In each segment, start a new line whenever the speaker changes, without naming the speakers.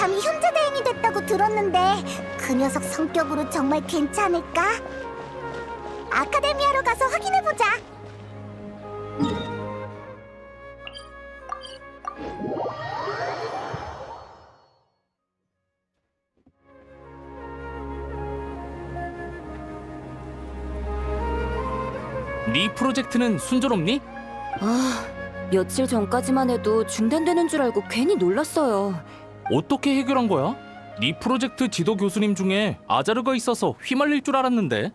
아라이탐이 현자대행이 됐다고 들었는데 그 녀석 성격으로 정말 괜찮을까? 아카데미아로 가서 확인해보자.
네 프로젝트는 순조롭니?
며칠 전까지만 해도 중단되는 줄 알고 괜히 놀랐어요.
어떻게 해결한 거야? 네 프로젝트 지도 교수님 중에 아자르가 있어서 휘말릴 줄 알았는데.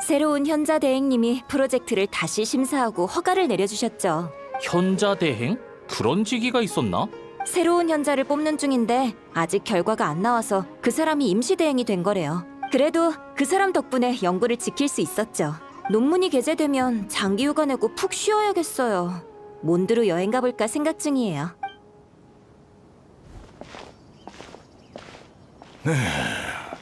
새로운 현자 대행님이 프로젝트를 다시 심사하고 허가를 내려주셨죠.
현자 대행? 그런 직위가 있었나?
새로운 현자를 뽑는 중인데 아직 결과가 안 나와서 그 사람이 임시 대행이 된 거래요. 그래도 그 사람 덕분에 연구를 지킬 수 있었죠. 논문이 게재되면 장기 휴가 내고 푹 쉬어야겠어요. 몬드로 여행 가볼까 생각 중이에요.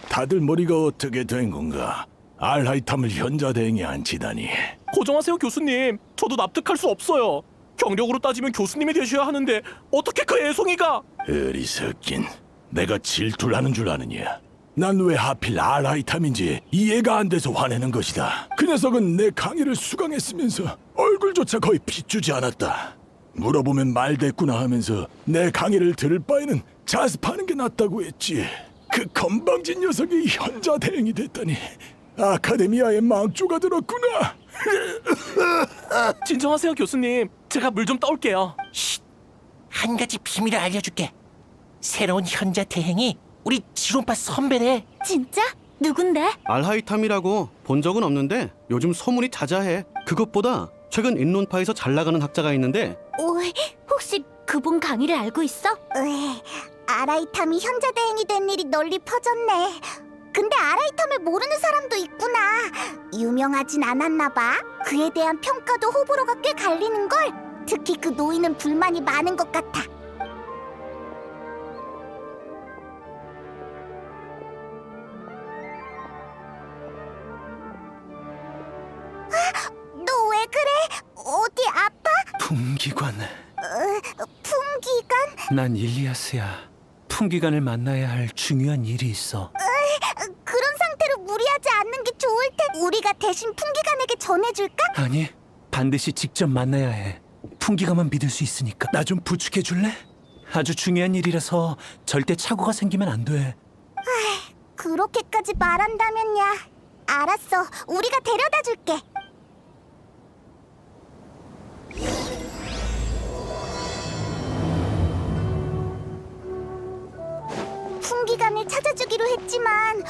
다들 머리가 어떻게 된 건가? 알하이탐을 현자 대행에 앉히다니.
고정하세요, 교수님. 저도 납득할 수 없어요. 경력으로 따지면 교수님이 되셔야 하는데 어떻게 그 애송이가...
어리석긴. 내가 질투를 하는 줄 아느냐? 난 왜 하필 알하이탐인지 이해가 안 돼서 화내는 것이다. 그 녀석은 내 강의를 수강했으면서 얼굴조차 거의 비추지 않았다. 물어보면 말대꾸나 하면서 내 강의를 들을 바에는 자습하는 게 낫다고 했지. 그 건방진 녀석이 현자 대행이 됐다니. 아카데미아에 망조가 들었구나.
진정하세요, 교수님. 제가 물 좀 떠올게요.
한 가지 비밀을 알려줄게. 새로운 현자 대행이 우리 지론파 선배래.
진짜? 누군데?
알하이탐이라고 본 적은 없는데 요즘 소문이 자자해. 그것보다 최근 인론파에서 잘 나가는 학자가 있는데
혹시 그분 강의를 알고 있어? 아라이탐이 현자대행이 된 일이 널리 퍼졌네. 근데 아라이탐을 모르는 사람도 있구나. 유명하진 않았나 봐. 그에 대한 평가도 호불호가 꽤 갈리는걸. 특히 그 노인은 불만이 많은 것 같아. 너 왜 그래? 어디 아파?
풍기관,
풍기관?
난 일리아스야. 풍기관을 만나야 할 중요한 일이 있어.
그런 상태로 무리하지 않는 게 좋을 텐데. 우리가 대신 풍기관에게 전해줄까?
아니, 반드시 직접 만나야 해. 풍기관만 믿을 수 있으니까. 나 좀 부축해 줄래? 아주 중요한 일이라서 절대 착오가 생기면 안 돼.
그렇게까지 말한다면야. 알았어, 우리가 데려다 줄게. 풍기관을 찾아주기로 했지만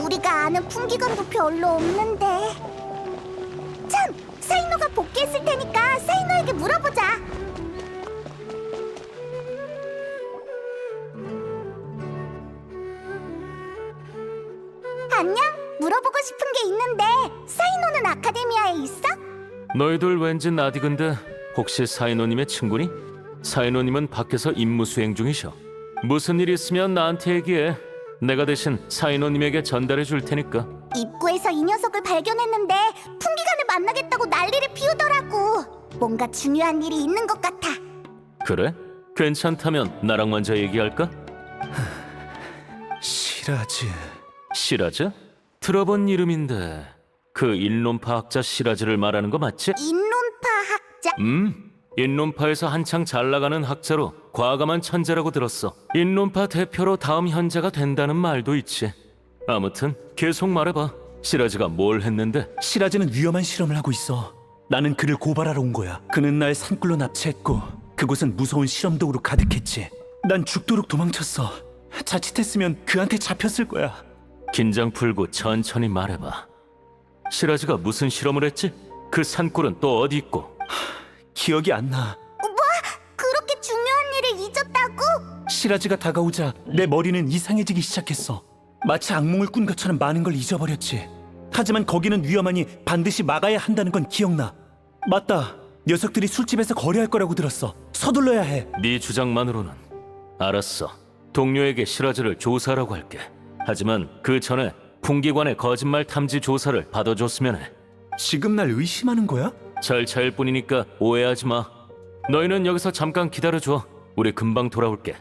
우리가 아는 풍기관도 별로 없는데. 참! 사이노가 복귀했을 테니까 사이노에게 물어보자. 안녕? 물어보고 싶은 게 있는데 사이노는 아카데미아에 있어?
너희들 왠지 나디근데 혹시 사이노님의 친구니? 사이노님은 밖에서 임무 수행 중이셔. 무슨 일 있으면 나한테 얘기해. 내가 대신 사이노님에게 전달해 줄 테니까.
입구에서 이 녀석을 발견했는데 풍기관을 만나겠다고 난리를 피우더라고. 뭔가 중요한 일이 있는 것 같아.
그래? 괜찮다면 나랑 먼저 얘기할까?
시라즈.
시라즈? 들어본 이름인데 그 인론파 학자 시라즈를 말하는 거 맞지?
인론파 학자?
인론파에서 한창 잘 나가는 학자로 과감한 천재라고 들었어. 인론파 대표로 다음 현자가 된다는 말도 있지. 아무튼 계속 말해봐. 시라즈가 뭘 했는데?
시라즈는 위험한 실험을 하고 있어. 나는 그를 고발하러 온 거야. 그는 날 산굴로 납치했고 그곳은 무서운 실험 도구로 가득했지. 난 죽도록 도망쳤어. 자칫했으면 그한테 잡혔을 거야.
긴장 풀고 천천히 말해봐. 시라즈가 무슨 실험을 했지? 그 산골은 또 어디 있고?
기억이 안 나.
그렇게 중요한 일을 잊었다고?
시라즈가 다가오자 내 머리는 이상해지기 시작했어. 마치 악몽을 꾼 것처럼 많은 걸 잊어버렸지. 하지만 거기는 위험하니 반드시 막아야 한다는 건 기억나. 맞다. 녀석들이 술집에서 거래할 거라고 들었어. 서둘러야 해.
네 주장만으로는. 알았어. 동료에게 시라즈를 조사하라고 할게. 하지만 그 전에 풍기관의 거짓말 탐지 조사를 받아줬으면 해.
지금 날 의심하는 거야?
절차일 뿐이니까 오해하지 마. 너희는 여기서 잠깐 기다려줘. 우리 금방 돌아올게.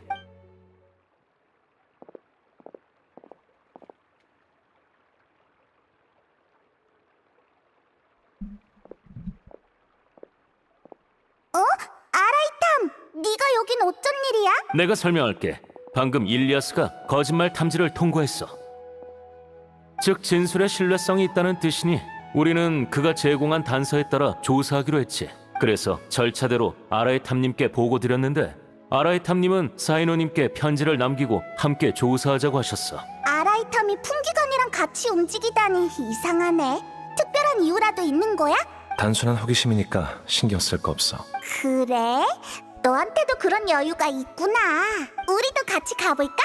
내가 설명할게. 방금 일리아스가 거짓말 탐지를 통과했어. 즉 진술에 신뢰성이 있다는 뜻이니 우리는 그가 제공한 단서에 따라 조사하기로 했지. 그래서 절차대로 아라이탐님께 보고 드렸는데 아라이탐님은 사이노님께 편지를 남기고 함께 조사하자고 하셨어.
아라이탐이 풍기관이랑 같이 움직이다니 이상하네. 특별한 이유라도 있는 거야?
단순한 호기심이니까 신경 쓸 거 없어.
그래? 너한테도 그런 여유가 있구나. 우리도 같이 가볼까?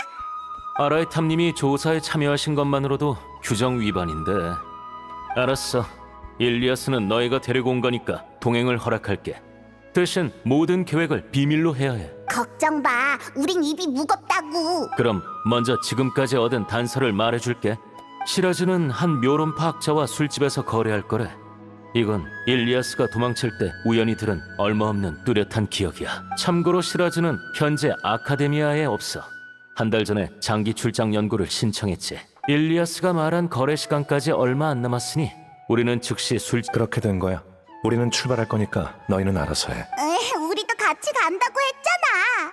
아라이탐님이 조사에 참여하신 것만으로도 규정 위반인데. 알았어. 일리아스는 너희가 데리고 온 거니까 동행을 허락할게. 대신 모든 계획을 비밀로 해야 해.
걱정 마. 우린 입이 무겁다고.
그럼 먼저 지금까지 얻은 단서를 말해줄게. 시라즈는 한 묘론파 학자와 술집에서 거래할 거래. 이건 일리아스가 도망칠 때 우연히 들은 얼마없는 뚜렷한 기억이야. 참고로 시라즈는 현재 아카데미아에 없어. 한 달 전에 장기 출장 연구를 신청했지. 일리아스가 말한 거래 시간까지 얼마 안 남았으니 우리는 즉시
그렇게 된 거야. 우리는 출발할 거니까 너희는 알아서 해.
우리도 같이 간다고 했잖아.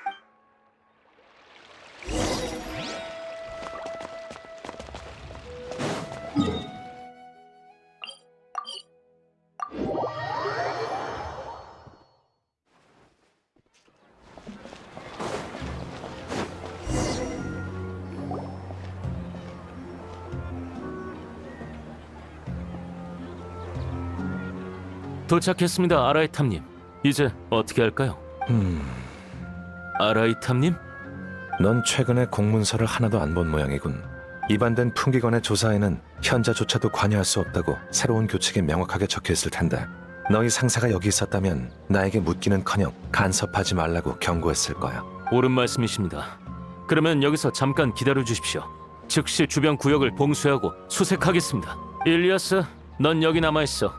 도착했습니다, 아라이탐님. 이제 어떻게 할까요? 아라이탐님?
넌 최근에 공문서를 하나도 안 본 모양이군. 입안된 풍기관의 조사에는 현자조차도 관여할 수 없다고 새로운 교칙에 명확하게 적혀있을 텐데 너희 상사가 여기 있었다면 나에게 묻기는커녕 간섭하지 말라고 경고했을 거야.
옳은 말씀이십니다. 그러면 여기서 잠깐 기다려 주십시오. 즉시 주변 구역을 봉쇄하고 수색하겠습니다. 일리아스, 넌 여기 남아있어.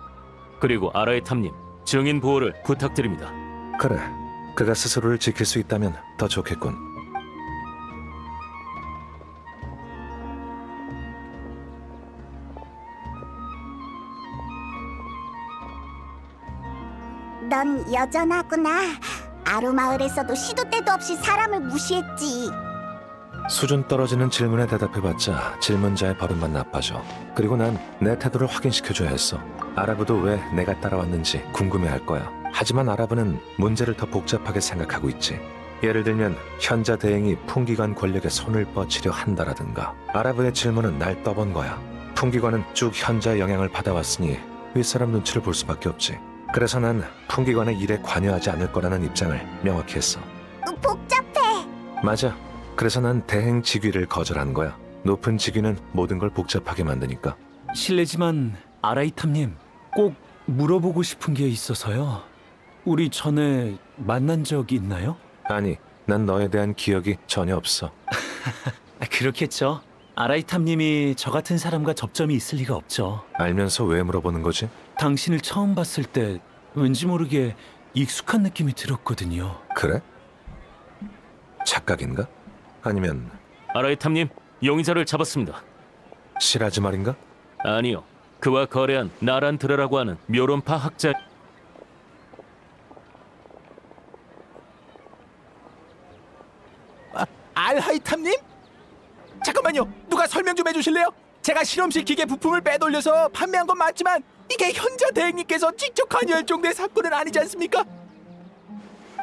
그리고 아라이탐님, 증인 보호를 부탁드립니다.
그래, 그가 스스로를 지킬 수 있다면 더 좋겠군.
넌 여전하구나. 아루마을에서도 시도 때도 없이 사람을 무시했지.
수준 떨어지는 질문에 대답해봤자 질문자의 버릇만 나빠져. 그리고 난 내 태도를 확인시켜줘야 했어. 아라브도 왜 내가 따라왔는지 궁금해할 거야. 하지만 아라브는 문제를 더 복잡하게 생각하고 있지. 예를 들면 현자 대행이 풍기관 권력에 손을 뻗치려 한다라든가. 아라브의 질문은 날 떠본 거야. 풍기관은 쭉 현자의 영향을 받아왔으니 윗사람 눈치를 볼 수밖에 없지. 그래서 난 풍기관의 일에 관여하지 않을 거라는 입장을 명확히 했어.
복잡해.
맞아. 그래서 난 대행 직위를 거절한 거야. 높은 직위는 모든 걸 복잡하게 만드니까.
실례지만 아라이탐님, 꼭 물어보고 싶은 게 있어서요. 우리 전에 만난 적 있나요?
아니, 난 너에 대한 기억이 전혀 없어.
그렇겠죠. 아라이탐님이 저 같은 사람과 접점이 있을 리가 없죠.
알면서 왜 물어보는 거지?
당신을 처음 봤을 때 왠지 모르게 익숙한 느낌이 들었거든요.
그래? 착각인가? 아니면
아라이탐님, 용의자를 잡았습니다.
시라즈 말인가?
아니요, 그와 거래한 나란드라라고 하는 묘론파 학자.
알하이탐님? 잠깐만요. 누가 설명 좀 해주실래요? 제가 실험실 기계 부품을 빼돌려서 판매한 건 맞지만 이게 현자 대행님께서 직접 관여할 정도의 사건은 아니지 않습니까?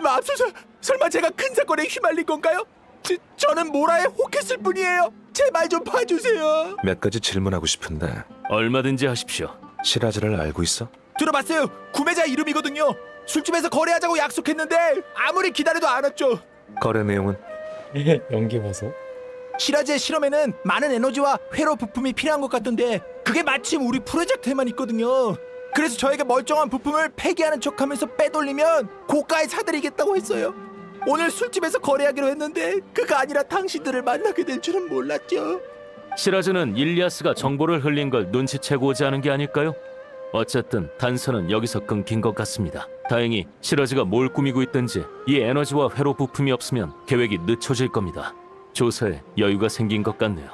맙소사, 설마 제가 큰 사건에 휘말린 건가요? 저는 모라에 혹했을 뿐이에요. 제 말 좀 봐주세요.
몇 가지 질문하고 싶은데
얼마든지 하십시오.
시라즈를 알고 있어?
들어봤어요. 구매자 이름이거든요. 술집에서 거래하자고 약속했는데 아무리 기다려도 안 왔죠.
거래 내용은?
연기 보소.
시라즈의 실험에는 많은 에너지와 회로 부품이 필요한 것 같던데 그게 마침 우리 프로젝트에만 있거든요. 그래서 저에게 멀쩡한 부품을 폐기하는 척하면서 빼돌리면 고가에 사드리겠다고 했어요. 오늘 술집에서 거래하기로 했는데 그가 아니라 당신들을 만나게 될 줄은 몰랐죠.
시라즈는 일리아스가 정보를 흘린 걸 눈치채고 오지 않은 게 아닐까요? 어쨌든 단서는 여기서 끊긴 것 같습니다. 다행히 시라즈가 뭘 꾸미고 있든지 이 에너지와 회로 부품이 없으면 계획이 늦춰질 겁니다. 조사에 여유가 생긴 것 같네요.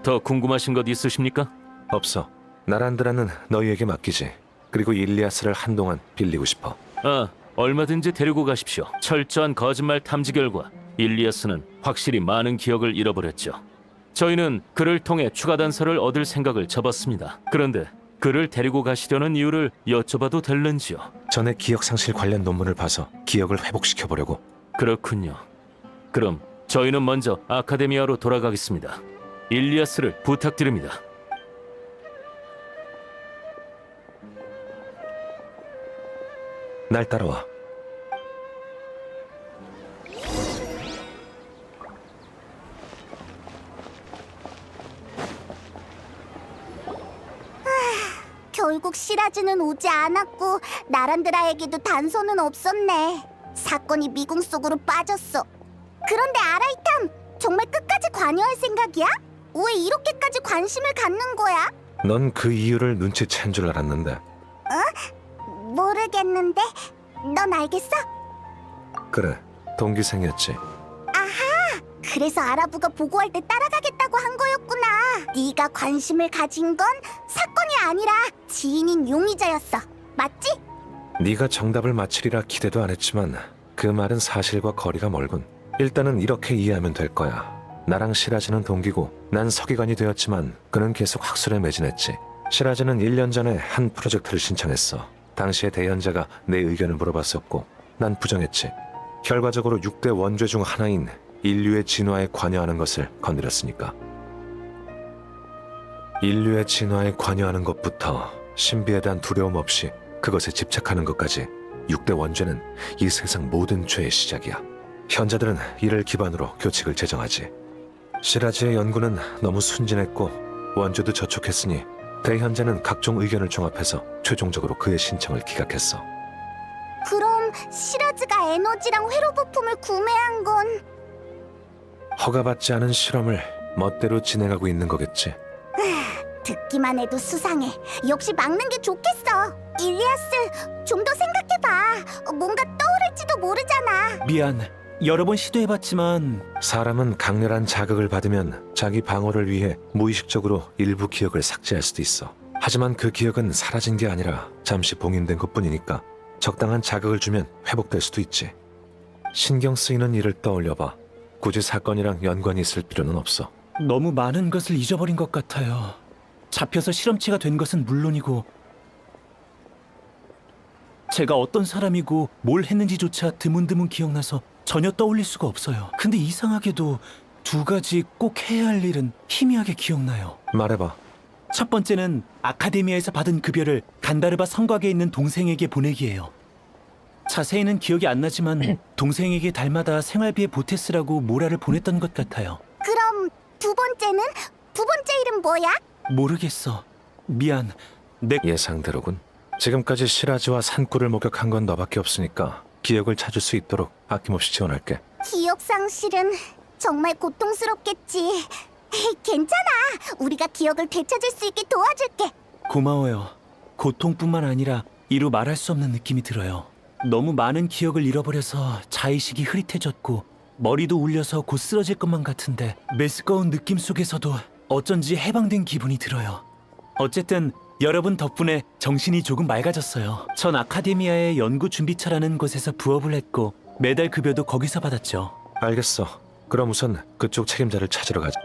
더 궁금하신 것 있으십니까?
없어. 나란드라는 너희에게 맡기지. 그리고 일리아스를 한동안 빌리고 싶어.
아, 얼마든지 데리고 가십시오. 철저한 거짓말 탐지 결과 일리아스는 확실히 많은 기억을 잃어버렸죠. 저희는 그를 통해 추가 단서를 얻을 생각을 접었습니다. 그런데 그를 데리고 가시려는 이유를 여쭤봐도 될는지요?
전에 기억 상실 관련 논문을 봐서 기억을 회복시켜 보려고.
그렇군요. 그럼 저희는 먼저 아카데미아로 돌아가겠습니다. 일리아스를 부탁드립니다.
날 따라와.
결국 시라즈는 오지 않았고 나란드라에게도 단서는 없었네. 사건이 미궁 속으로 빠졌어. 그런데 아라이탐, 정말 끝까지 관여할 생각이야? 왜 이렇게까지 관심을 갖는 거야?
넌 그 이유를 눈치챈 줄 알았는데.
모르겠는데 넌 알겠어?
그래, 동기생이었지.
그래서 아라부가 보고할 때 따라가겠다고 한 거였구나. 네가 관심을 가진 건 사건이 아니라 지인인 용의자였어. 맞지?
네가 정답을 맞히리라 기대도 안 했지만 그 말은 사실과 거리가 멀군. 일단은 이렇게 이해하면 될 거야. 나랑 시라즈는 동기고 난 서기관이 되었지만 그는 계속 학술에 매진했지. 시라즈는 1년 전에 한 프로젝트를 신청했어. 당시에 대현자가 내 의견을 물어봤었고 난 부정했지. 결과적으로 6대 원죄 중 하나인 인류의 진화에 관여하는 것을 건드렸으니까. 인류의 진화에 관여하는 것부터 신비에 대한 두려움 없이 그것에 집착하는 것까지 6대 원죄는 이 세상 모든 죄의 시작이야. 현자들은 이를 기반으로 교칙을 제정하지. 시라즈의 연구는 너무 순진했고 원죄도 저촉했으니 대현자는 각종 의견을 종합해서 최종적으로 그의 신청을 기각했어.
그럼 시라즈가 에너지랑 회로 부품을 구매한 건
허가받지 않은 실험을 멋대로 진행하고 있는 거겠지.
듣기만 해도 수상해. 역시 막는 게 좋겠어. 일리아스, 좀 더 생각해봐. 뭔가 떠오를지도 모르잖아.
미안. 여러 번 시도해봤지만
사람은 강렬한 자극을 받으면 자기 방어를 위해 무의식적으로 일부 기억을 삭제할 수도 있어. 하지만 그 기억은 사라진 게 아니라 잠시 봉인된 것뿐이니까 적당한 자극을 주면 회복될 수도 있지. 신경 쓰이는 일을 떠올려봐. 굳이 사건이랑 연관이 있을 필요는 없어.
너무 많은 것을 잊어버린 것 같아요. 잡혀서 실험체가 된 것은 물론이고 제가 어떤 사람이고 뭘 했는지조차 드문드문 기억나서 전혀 떠올릴 수가 없어요. 근데 이상하게도 두 가지 꼭 해야 할 일은 희미하게 기억나요.
말해봐.
첫 번째는 아카데미아에서 받은 급여를 간다르바 성곽에 있는 동생에게 보내기예요. 자세히는 기억이 안 나지만 동생에게 달마다 생활비에 보태쓰라고 모라를 보냈던 것 같아요.
그럼 두 번째는? 두 번째 일은 뭐야?
모르겠어. 미안. 내
예상대로군. 지금까지 시라즈와 산꾸를 목격한 건 너밖에 없으니까 기억을 찾을 수 있도록 아낌없이 지원할게.
기억 상실은 정말 고통스럽겠지. 괜찮아. 우리가 기억을 되찾을 수 있게 도와줄게.
고마워요. 고통뿐만 아니라 이루 말할 수 없는 느낌이 들어요. 너무 많은 기억을 잃어버려서 자의식이 흐릿해졌고 머리도 울려서 곧 쓰러질 것만 같은데 메스꺼운 느낌 속에서도 어쩐지 해방된 기분이 들어요. 어쨌든 여러분 덕분에 정신이 조금 맑아졌어요. 전 아카데미아의 연구 준비처라는 곳에서 부업을 했고 매달 급여도 거기서 받았죠.
알겠어. 그럼 우선 그쪽 책임자를 찾으러 가자.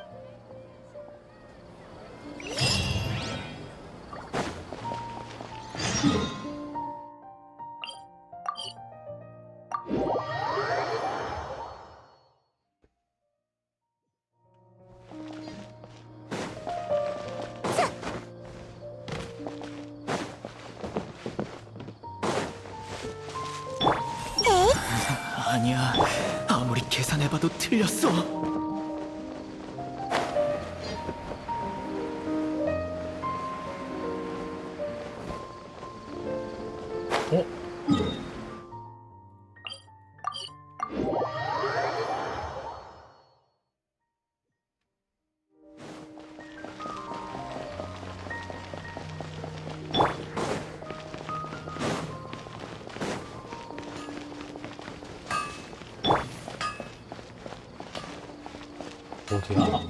아니야. 아무리 계산해봐도 틀렸어.
어디야?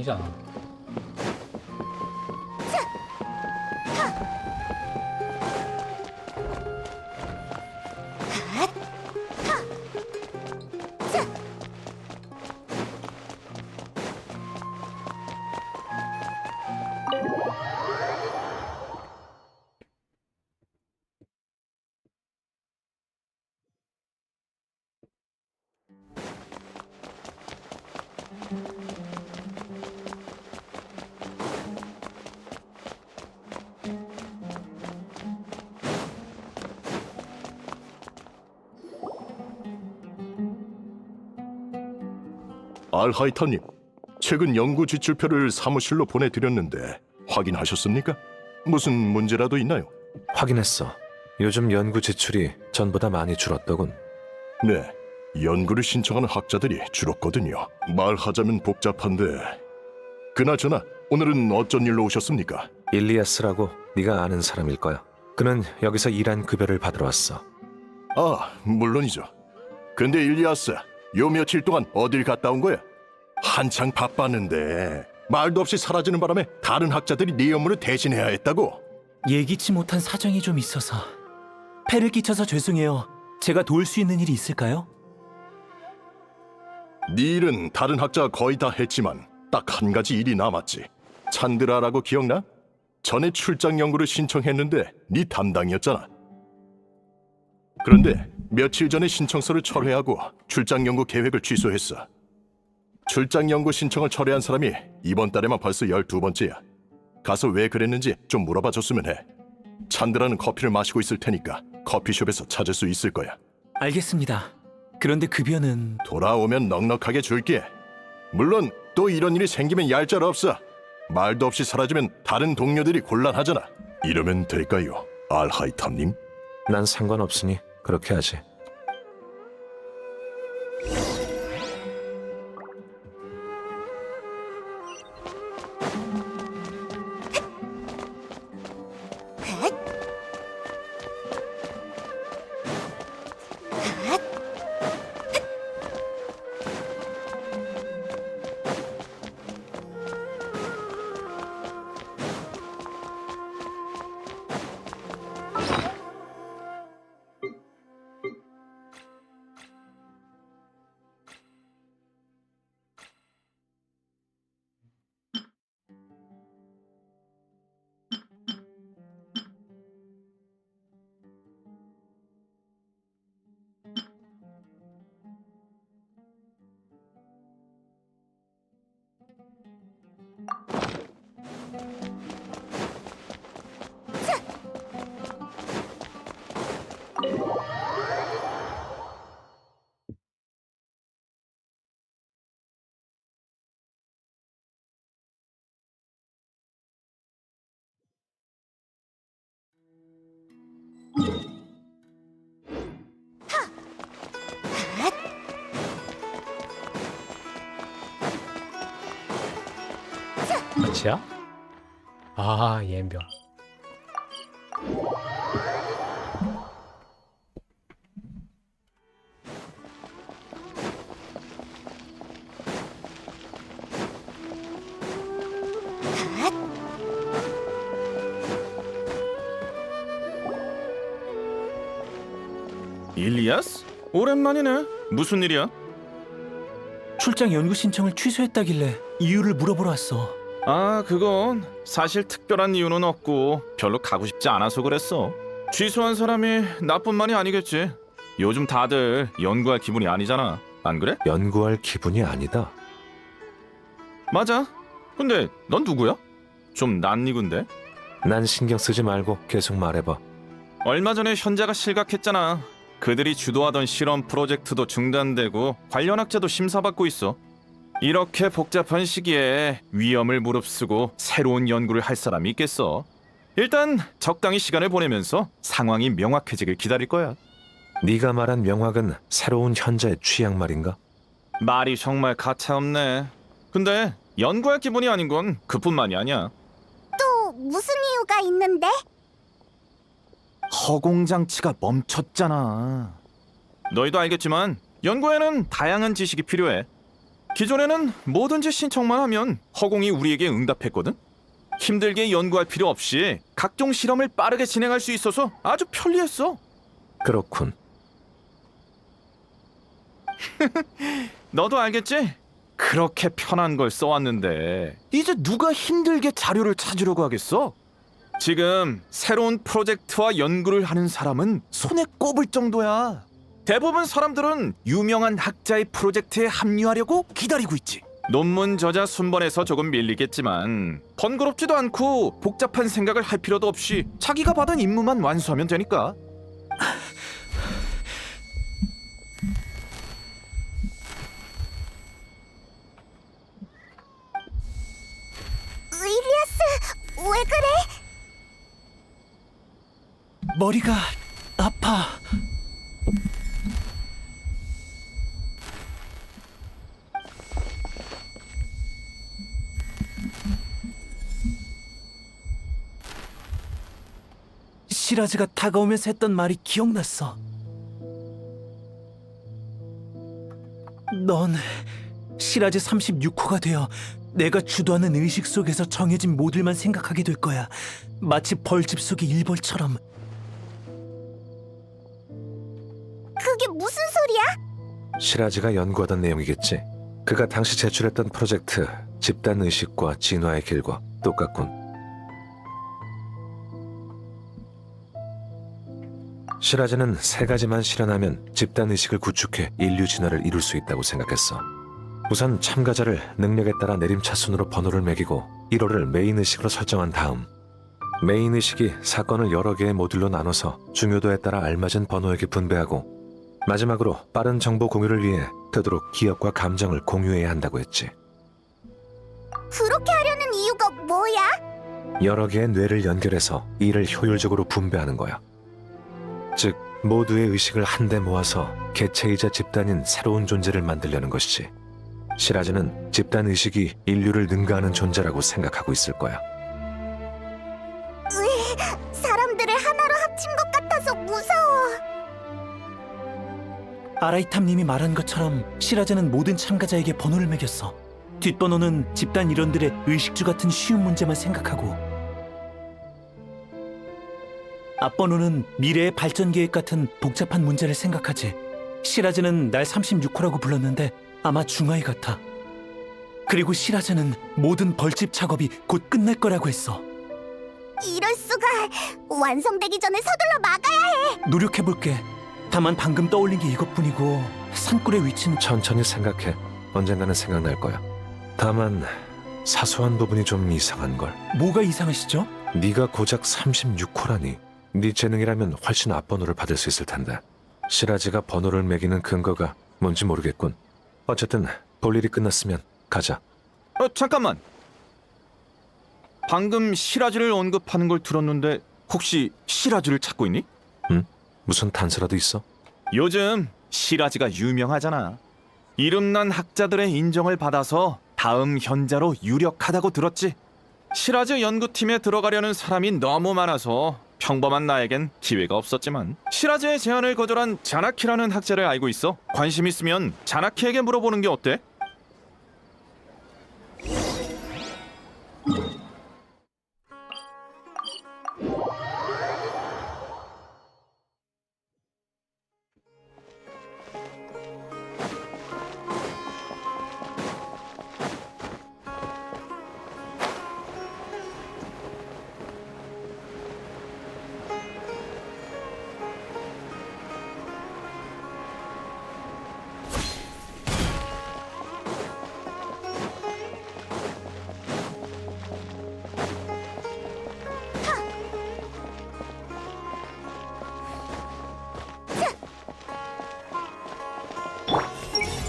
뻥이잖아.
알하이타님, 최근 연구 지출표를 사무실로 보내드렸는데 확인하셨습니까? 무슨 문제라도 있나요?
확인했어. 요즘 연구 지출이 전보다 많이 줄었더군.
네, 연구를 신청하는 학자들이 줄었거든요. 말하자면 복잡한데, 그나저나 오늘은 어쩐 일로 오셨습니까?
일리아스라고 네가 아는 사람일 거야. 그는 여기서 일한 급여를 받으러 왔어.
아, 물론이죠. 근데 일리아스, 요 며칠 동안 어딜 갔다 온 거야? 한창 바빴는데 말도 없이 사라지는 바람에 다른 학자들이 네 업무를 대신해야 했다고?
예기치 못한 사정이 좀 있어서 폐를 끼쳐서 죄송해요. 제가 도울 수 있는 일이 있을까요?
네 일은 다른 학자가 거의 다 했지만 딱 한 가지 일이 남았지. 찬드라라고 기억나? 전에 출장 연구를 신청했는데 네 담당이었잖아. 그런데 며칠 전에 신청서를 철회하고 출장 연구 계획을 취소했어. 출장 연구 신청을 철회한 사람이 이번 달에만 벌써 12번째야. 가서 왜 그랬는지 좀 물어봐 줬으면 해. 찬드라는 커피를 마시고 있을 테니까 커피숍에서 찾을 수 있을 거야.
알겠습니다. 그런데 급여는...
돌아오면 넉넉하게 줄게. 물론 또 이런 일이 생기면 얄짤 없어. 말도 없이 사라지면 다른 동료들이 곤란하잖아. 이러면 될까요, 알하이탐님?
난 상관없으니 그렇게 하지.
끝이야? 아, 옌병.
일리아스? 오랜만이네. 무슨 일이야?
출장 연구 신청을 취소했다길래 이유를 물어보러 왔어.
아, 그건 사실 특별한 이유는 없고 별로 가고 싶지 않아서 그랬어. 취소한 사람이 나뿐만이 아니겠지. 요즘 다들 연구할 기분이 아니잖아. 안 그래?
연구할 기분이 아니다.
맞아. 근데 넌 누구야? 좀 낯익은데?
난 신경 쓰지 말고 계속 말해봐.
얼마 전에 현자가 실각했잖아. 그들이 주도하던 실험 프로젝트도 중단되고 관련 학자도 심사받고 있어. 이렇게 복잡한 시기에 위험을 무릅쓰고 새로운 연구를 할 사람이 있겠어. 일단 적당히 시간을 보내면서 상황이 명확해지길 기다릴 거야.
네가 말한 명확은 새로운 현자의 취향 말인가?
말이 정말 가차없네. 근데 연구할 기분이 아닌 건 그뿐만이 아니야.
또 무슨 이유가 있는데?
허공장치가 멈췄잖아. 너희도 알겠지만 연구에는 다양한 지식이 필요해. 기존에는 뭐든지 신청만 하면 허공이 우리에게 응답했거든. 힘들게 연구할 필요 없이 각종 실험을 빠르게 진행할 수 있어서 아주 편리했어.
그렇군.
너도 알겠지? 그렇게 편한 걸 써왔는데 이제 누가 힘들게 자료를 찾으려고 하겠어? 지금 새로운 프로젝트와 연구를 하는 사람은 손에 꼽을 정도야. 대부분 사람들은 유명한 학자의 프로젝트에 합류하려고 기다리고 있지. 논문 저자 순번에서 조금 밀리겠지만 번거롭지도 않고 복잡한 생각을 할 필요도 없이 자기가 받은 임무만 완수하면 되니까.
일리아스, 왜 그래?
머리가 아파. 시라즈가 다가오면서 했던 말이 기억났어. 넌 시라즈 36호가 되어 내가 주도하는 의식 속에서 정해진 모델만 생각하게 될 거야. 마치 벌집 속의 일벌처럼.
그게 무슨 소리야?
시라즈가 연구하던 내용이겠지. 그가 당시 제출했던 프로젝트 집단 의식과 진화의 길과 똑같군. 시라즈는 세 가지만 실현하면 집단 의식을 구축해 인류 진화를 이룰 수 있다고 생각했어. 우선 참가자를 능력에 따라 내림차순으로 번호를 매기고 1호를 메인 의식으로 설정한 다음 메인 의식이 사건을 여러 개의 모듈로 나눠서 중요도에 따라 알맞은 번호에게 분배하고 마지막으로 빠른 정보 공유를 위해 되도록 기억과 감정을 공유해야 한다고 했지.
그렇게 하려는 이유가 뭐야?
여러 개의 뇌를 연결해서 이를 효율적으로 분배하는 거야. 즉 모두의 의식을 한데 모아서 개체이자 집단인 새로운 존재를 만들려는 것이지. 시라즈는 집단 의식이 인류를 능가하는 존재라고 생각하고 있을 거야.
사람들을 하나로 합친 것 같아서 무서워.
아라이탐님이 말한 것처럼 시라즈는 모든 참가자에게 번호를 매겼어. 뒷번호는 집단 일원들의 의식주 같은 쉬운 문제만 생각하고, 앞번호는 미래의 발전 계획 같은 복잡한 문제를 생각하지. 시라즈는 날 36호라고 불렀는데 아마 중아이 같아. 그리고 시라즈는 모든 벌집 작업이 곧 끝날 거라고 했어.
이럴 수가. 완성되기 전에 서둘러 막아야 해.
노력해볼게. 다만 방금 떠올린 게 이것뿐이고 산골의 위치는
천천히 생각해. 언젠가는 생각날 거야. 다만 사소한 부분이 좀 이상한 걸.
뭐가 이상하시죠?
네가 고작 36호라니. 네 재능이라면 훨씬 앞번호를 받을 수 있을 텐데. 시라즈가 번호를 매기는 근거가 뭔지 모르겠군. 어쨌든 볼 일이 끝났으면 가자.
잠깐만. 방금 시라즈를 언급하는 걸 들었는데 혹시 시라즈를 찾고 있니?
응? 무슨 단서라도 있어?
요즘 시라즈가 유명하잖아. 이름난 학자들의 인정을 받아서 다음 현자로 유력하다고 들었지. 시라즈 연구팀에 들어가려는 사람이 너무 많아서 평범한 나에겐 기회가 없었지만 시라즈의 제안을 거절한 자나키라는 학자를 알고 있어. 관심 있으면 자나키에게 물어보는 게 어때?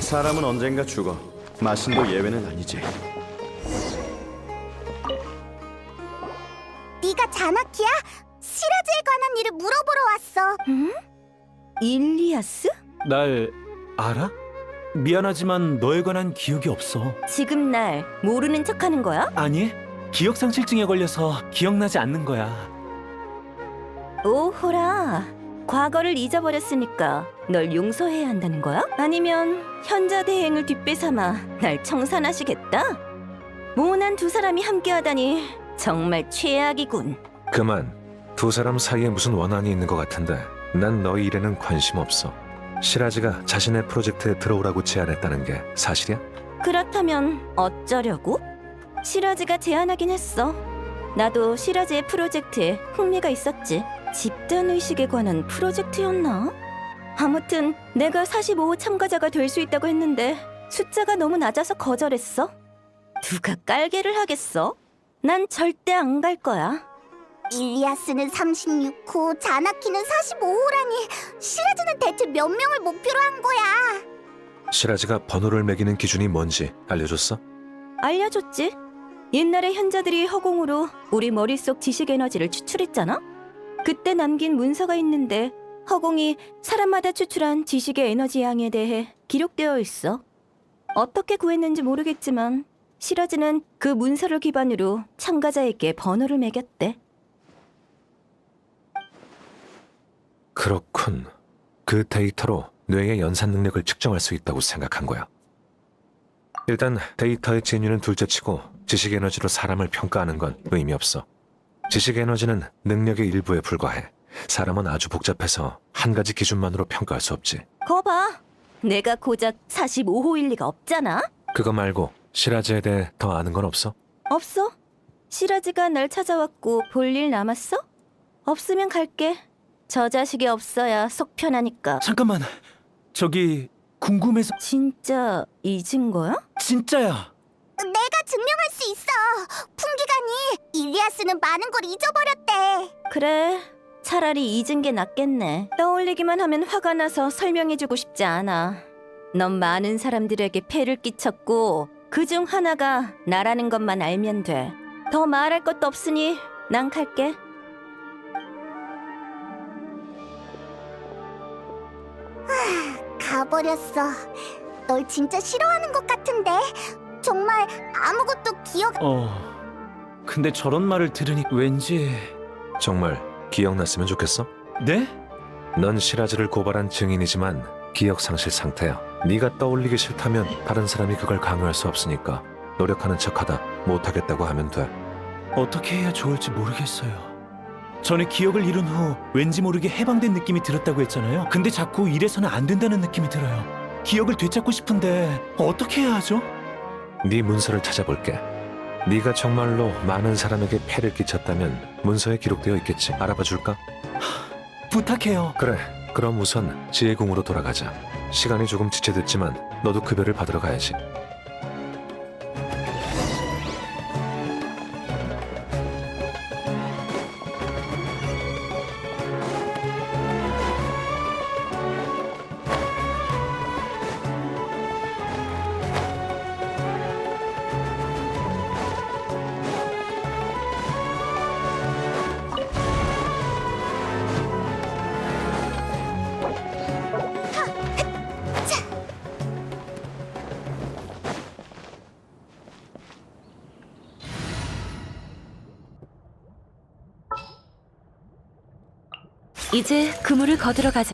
사람은 언젠가 죽어. 마신도 예외는 아니지.
네가 자나키야? 시라즈에 관한 일을 물어보러 왔어.
응? 일리아스?
날 알아? 미안하지만 너에 관한 기억이 없어.
지금 날 모르는 척하는 거야?
아니, 기억상실증에 걸려서 기억나지 않는 거야.
오호라, 과거를 잊어버렸으니까 널 용서해야 한다는 거야? 아니면 현자 대행을 뒷배삼아 날 청산하시겠다? 모난 두 사람이 함께하다니 정말 최악이군.
그만. 두 사람 사이에 무슨 원한이 있는 것 같은데 난 너희 일에는 관심 없어. 시라즈가 자신의 프로젝트에 들어오라고 제안했다는 게 사실이야?
그렇다면 어쩌려고? 시라즈가 제안하긴 했어. 나도 시라즈의 프로젝트에 흥미가 있었지. 집단의식에 관한 프로젝트였나? 아무튼 내가 45호 참가자가 될 수 있다고 했는데 숫자가 너무 낮아서 거절했어. 누가 깔개를 하겠어? 난 절대 안 갈 거야.
일리아스는 36호, 자나키는 45호라니 시라즈는 대체 몇 명을 목표로 한 거야?
시라즈가 번호를 매기는 기준이 뭔지 알려줬어?
알려줬지. 옛날에 현자들이 허공으로 우리 머릿속 지식 에너지를 추출했잖아? 그때 남긴 문서가 있는데 허공이 사람마다 추출한 지식의 에너지 양에 대해 기록되어 있어. 어떻게 구했는지 모르겠지만 시라즈는 그 문서를 기반으로 참가자에게 번호를 매겼대.
그렇군. 그 데이터로 뇌의 연산 능력을 측정할 수 있다고 생각한 거야. 일단 데이터의 진위는 둘째치고 지식 에너지로 사람을 평가하는 건 의미 없어. 지식 에너지는 능력의 일부에 불과해. 사람은 아주 복잡해서 한 가지 기준만으로 평가할 수 없지.
거봐. 내가 고작 45호일 리가 없잖아.
그거 말고 시라즈에 대해 더 아는 건 없어?
없어. 시라즈가 날 찾아왔고 볼 일 남았어? 없으면 갈게. 저 자식이 없어야 속 편하니까.
잠깐만. 저기 궁금해서.
진짜 잊은 거야?
진짜야.
내가 증명할 수 있어. 풍기관이 일리아스는 많은 걸 잊어버렸대.
그래. 차라리 잊은 게 낫겠네. 떠올리기만 하면 화가 나서 설명해주고 싶지 않아. 넌 많은 사람들에게 폐를 끼쳤고 그중 하나가 나라는 것만 알면 돼. 더 말할 것도 없으니 난 갈게.
가버렸어. 널 진짜 싫어하는 것 같은데. 정말 아무것도 기억...
근데 저런 말을 들으니 왠지...
정말 기억났으면 좋겠어?
네?
넌 시라즈를 고발한 증인이지만 기억 상실 상태야. 네가 떠올리기 싫다면 다른 사람이 그걸 강요할 수 없으니까 노력하는 척하다 못하겠다고 하면 돼.
어떻게 해야 좋을지 모르겠어요. 전에 기억을 잃은 후 왠지 모르게 해방된 느낌이 들었다고 했잖아요. 근데 자꾸 이래서는 안 된다는 느낌이 들어요. 기억을 되찾고 싶은데 어떻게 해야 하죠?
네 문서를 찾아볼게. 네가 정말로 많은 사람에게 폐를 끼쳤다면 문서에 기록되어 있겠지. 알아봐 줄까?
부탁해요.
그래. 그럼 우선 지혜궁으로 돌아가자. 시간이 조금 지체됐지만 너도 급여를 받으러 가야지.
이제 그물을 거들어 가자.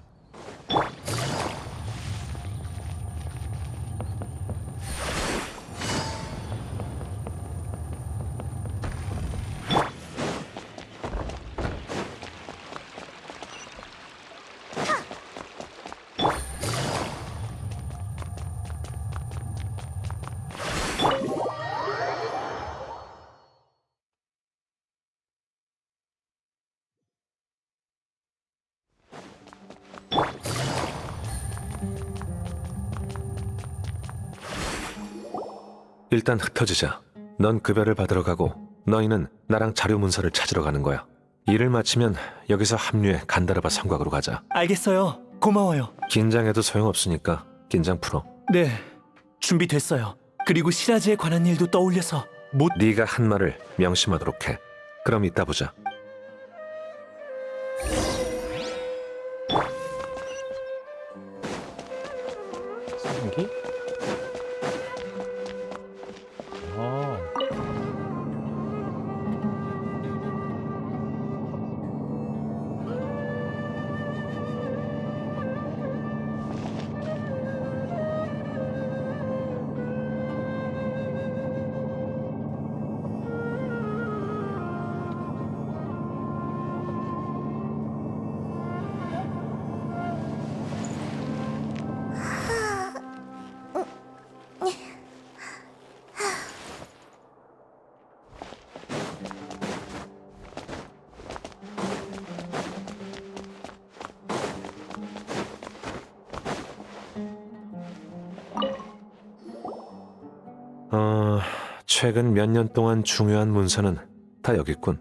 일단 흩어지자. 넌 급여를 받으러 가고 너희는 나랑 자료 문서를 찾으러 가는 거야. 일을 마치면 여기서 합류해 간다르바 성곽으로 가자.
알겠어요. 고마워요.
긴장해도 소용없으니까 긴장 풀어.
네, 준비됐어요. 그리고 시라즈에 관한 일도 떠올려서
네가 한 말을 명심하도록 해. 그럼 이따 보자.
여기?
최근 몇 년 동안 중요한 문서는 다 여기 있군.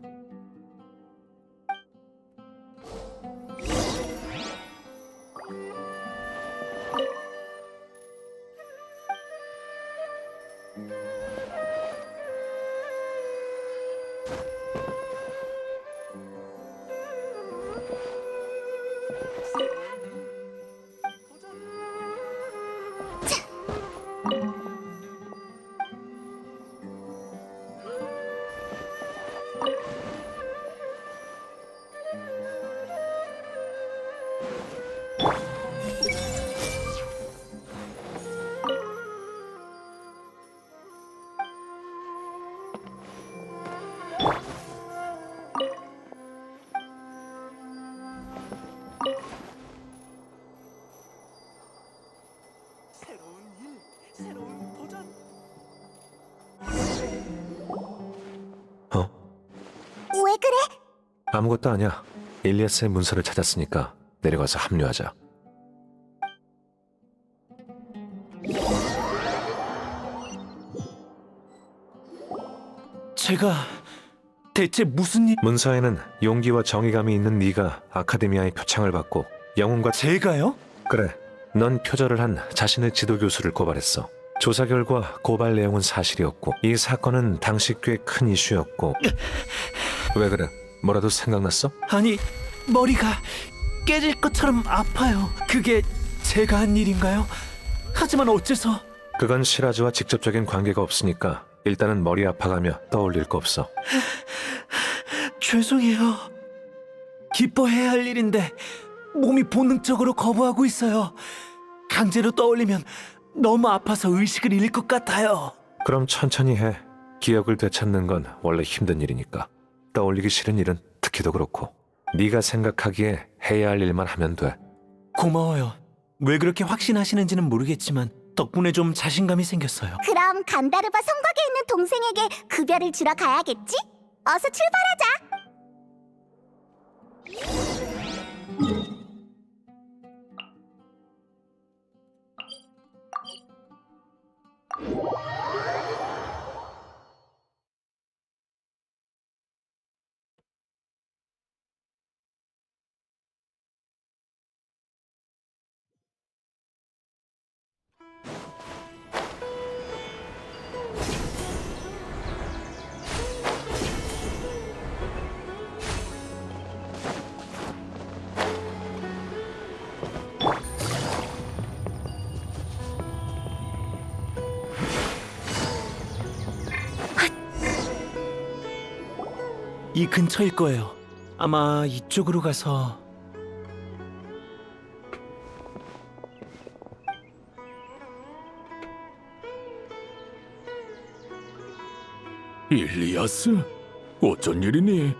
왜 그래?
아무것도 아니야. 일리아스의 문서를 찾았으니까 내려가서 합류하자.
제가 대체 무슨 일...
문서에는 용기와 정의감이 있는 네가 아카데미아의 표창을 받고 영웅과
제가요?
그래, 넌 표절을 한 자신의 지도 교수를 고발했어. 조사 결과 고발 내용은 사실이었고 이 사건은 당시 꽤 큰 이슈였고. 왜 그래? 뭐라도 생각났어?
아니, 머리가 깨질 것처럼 아파요. 그게 제가 한 일인가요? 하지만 어째서...
그건 시라즈와 직접적인 관계가 없으니까 일단은 머리 아파가며 떠올릴 거 없어.
죄송해요. 기뻐해야 할 일인데 몸이 본능적으로 거부하고 있어요. 강제로 떠올리면 너무 아파서 의식을 잃을 것 같아요.
그럼 천천히 해. 기억을 되찾는 건 원래 힘든 일이니까. 떠올리기 싫은 일은 특히 더 그렇고. 네가 생각하기에 해야 할 일만 하면 돼.
고마워요. 왜 그렇게 확신하시는지는 모르겠지만 덕분에 좀 자신감이 생겼어요.
그럼 간다르바 성곽에 있는 동생에게 급여를 주러 가야겠지? 어서 출발하자.
이 근처일 거예요. 아마 이쪽으로 가서...
일리아스? 어쩐 일이니?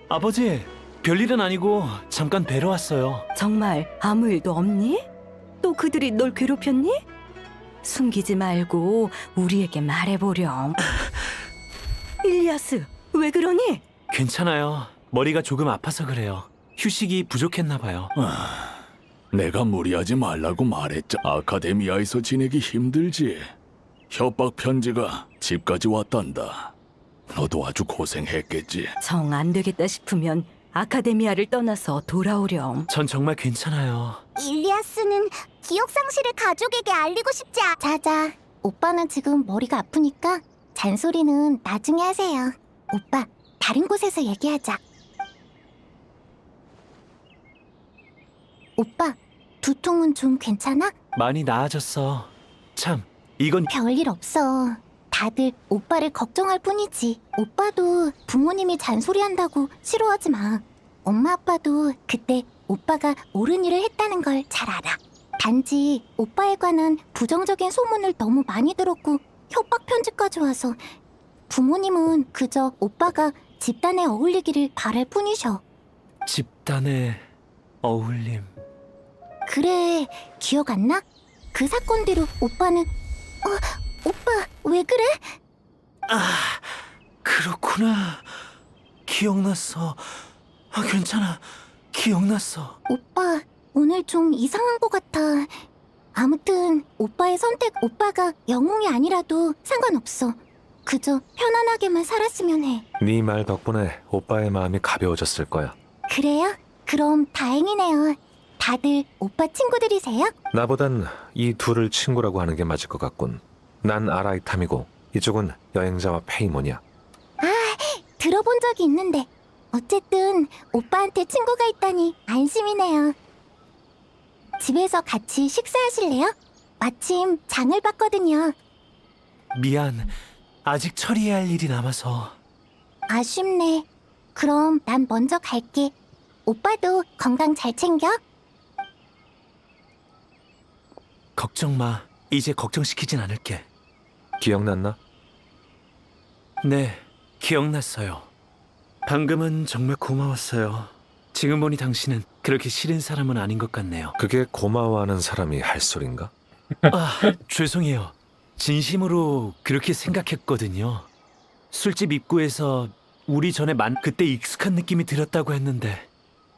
아버지, 별일은 아니고 잠깐 뵈러 왔어요.
정말 아무 일도 없니? 또 그들이 널 괴롭혔니? 숨기지 말고 우리에게 말해보렴. 일리아스, 왜 그러니?
괜찮아요. 머리가 조금 아파서 그래요. 휴식이 부족했나 봐요.
내가 무리하지 말라고 말했자. 아카데미아에서 지내기 힘들지. 협박 편지가 집까지 왔단다. 너도 아주 고생했겠지.
정 안 되겠다 싶으면 아카데미아를 떠나서 돌아오렴.
전 정말 괜찮아요.
일리아스는 기억 상실을 가족에게 알리고 싶지 않아. 자자, 오빠는 지금 머리가 아프니까 잔소리는 나중에 하세요. 오빠, 다른 곳에서 얘기하자. 오빠, 두통은 좀 괜찮아?
많이 나아졌어. 참, 이건
별일 없어. 다들 오빠를 걱정할 뿐이지. 오빠도 부모님이 잔소리한다고 싫어하지 마. 엄마 아빠도 그때 오빠가 옳은 일을 했다는 걸 잘 알아. 단지 오빠에 관한 부정적인 소문을 너무 많이 들었고 협박 편지까지 와서 부모님은 그저 오빠가 집단에 어울리기를 바랄 뿐이셔.
집단의 어울림.
그래, 기억 안 나? 그 사건대로 오빠는... 오빠, 왜 그래?
아, 그렇구나. 기억났어. 괜찮아. 기억났어.
오빠, 오늘 좀 이상한 것 같아. 아무튼 오빠의 선택, 오빠가 영웅이 아니라도 상관없어. 그저 편안하게만 살았으면 해.
네 말 덕분에 오빠의 마음이 가벼워졌을 거야.
그래요? 그럼 다행이네요. 다들 오빠 친구들이세요?
나보단 이 둘을 친구라고 하는 게 맞을 것 같군. 난 아라이탐이고 이쪽은 여행자와 페이몬이야.
들어본 적이 있는데 어쨌든 오빠한테 친구가 있다니 안심이네요. 집에서 같이 식사하실래요? 마침 장을 봤거든요.
미안. 아직 처리해야 할 일이 남아서.
아쉽네. 그럼 난 먼저 갈게. 오빠도 건강 잘 챙겨.
걱정 마. 이제 걱정시키진 않을게.
기억났나?
네, 기억났어요. 방금은 정말 고마웠어요. 지금 보니 당신은 그렇게 싫은 사람은 아닌 것 같네요.
그게 고마워하는 사람이 할 소린가?
죄송해요. 진심으로 그렇게 생각했거든요. 술집 입구에서 우리 전에 그때 익숙한 느낌이 들었다고 했는데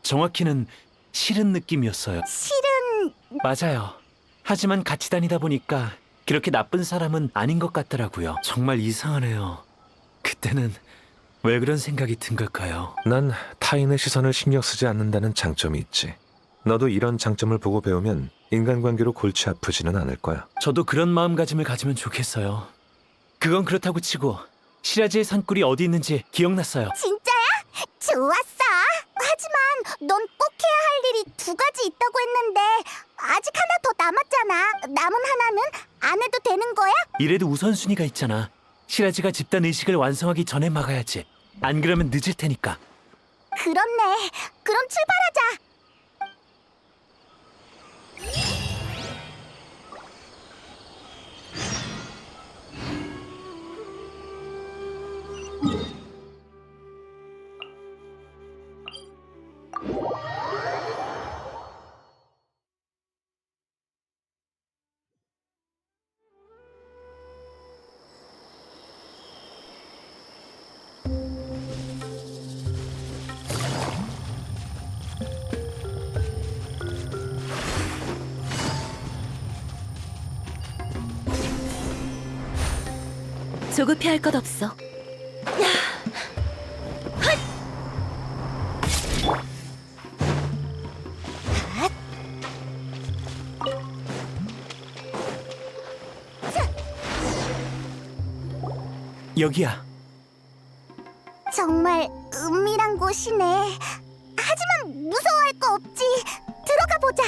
정확히는 싫은 느낌이었어요.
실은
맞아요. 하지만 같이 다니다 보니까 그렇게 나쁜 사람은 아닌 것 같더라고요. 정말 이상하네요. 그때는 왜 그런 생각이 든 걸까요?
난 타인의 시선을 신경 쓰지 않는다는 장점이 있지. 너도 이런 장점을 보고 배우면 인간관계로 골치 아프지는 않을 거야.
저도 그런 마음가짐을 가지면 좋겠어요. 그건 그렇다고 치고 시라지의 산골이 어디 있는지 기억났어요.
진짜야? 좋았어. 하지만 넌 꼭 해야 할 일이 2가지 있다고 했는데 아직 하나 더 남았잖아. 남은 하나는 안 해도 되는 거야?
이래도 우선순위가 있잖아. 시라지가 집단 의식을 완성하기 전에 막아야지. 안 그러면 늦을 테니까.
그렇네. 그럼 출발하자.
조급해할 것 없어.
여기야.
정말 은밀한 곳이네. 하지만 무서워할 거 없지. 들어가 보자.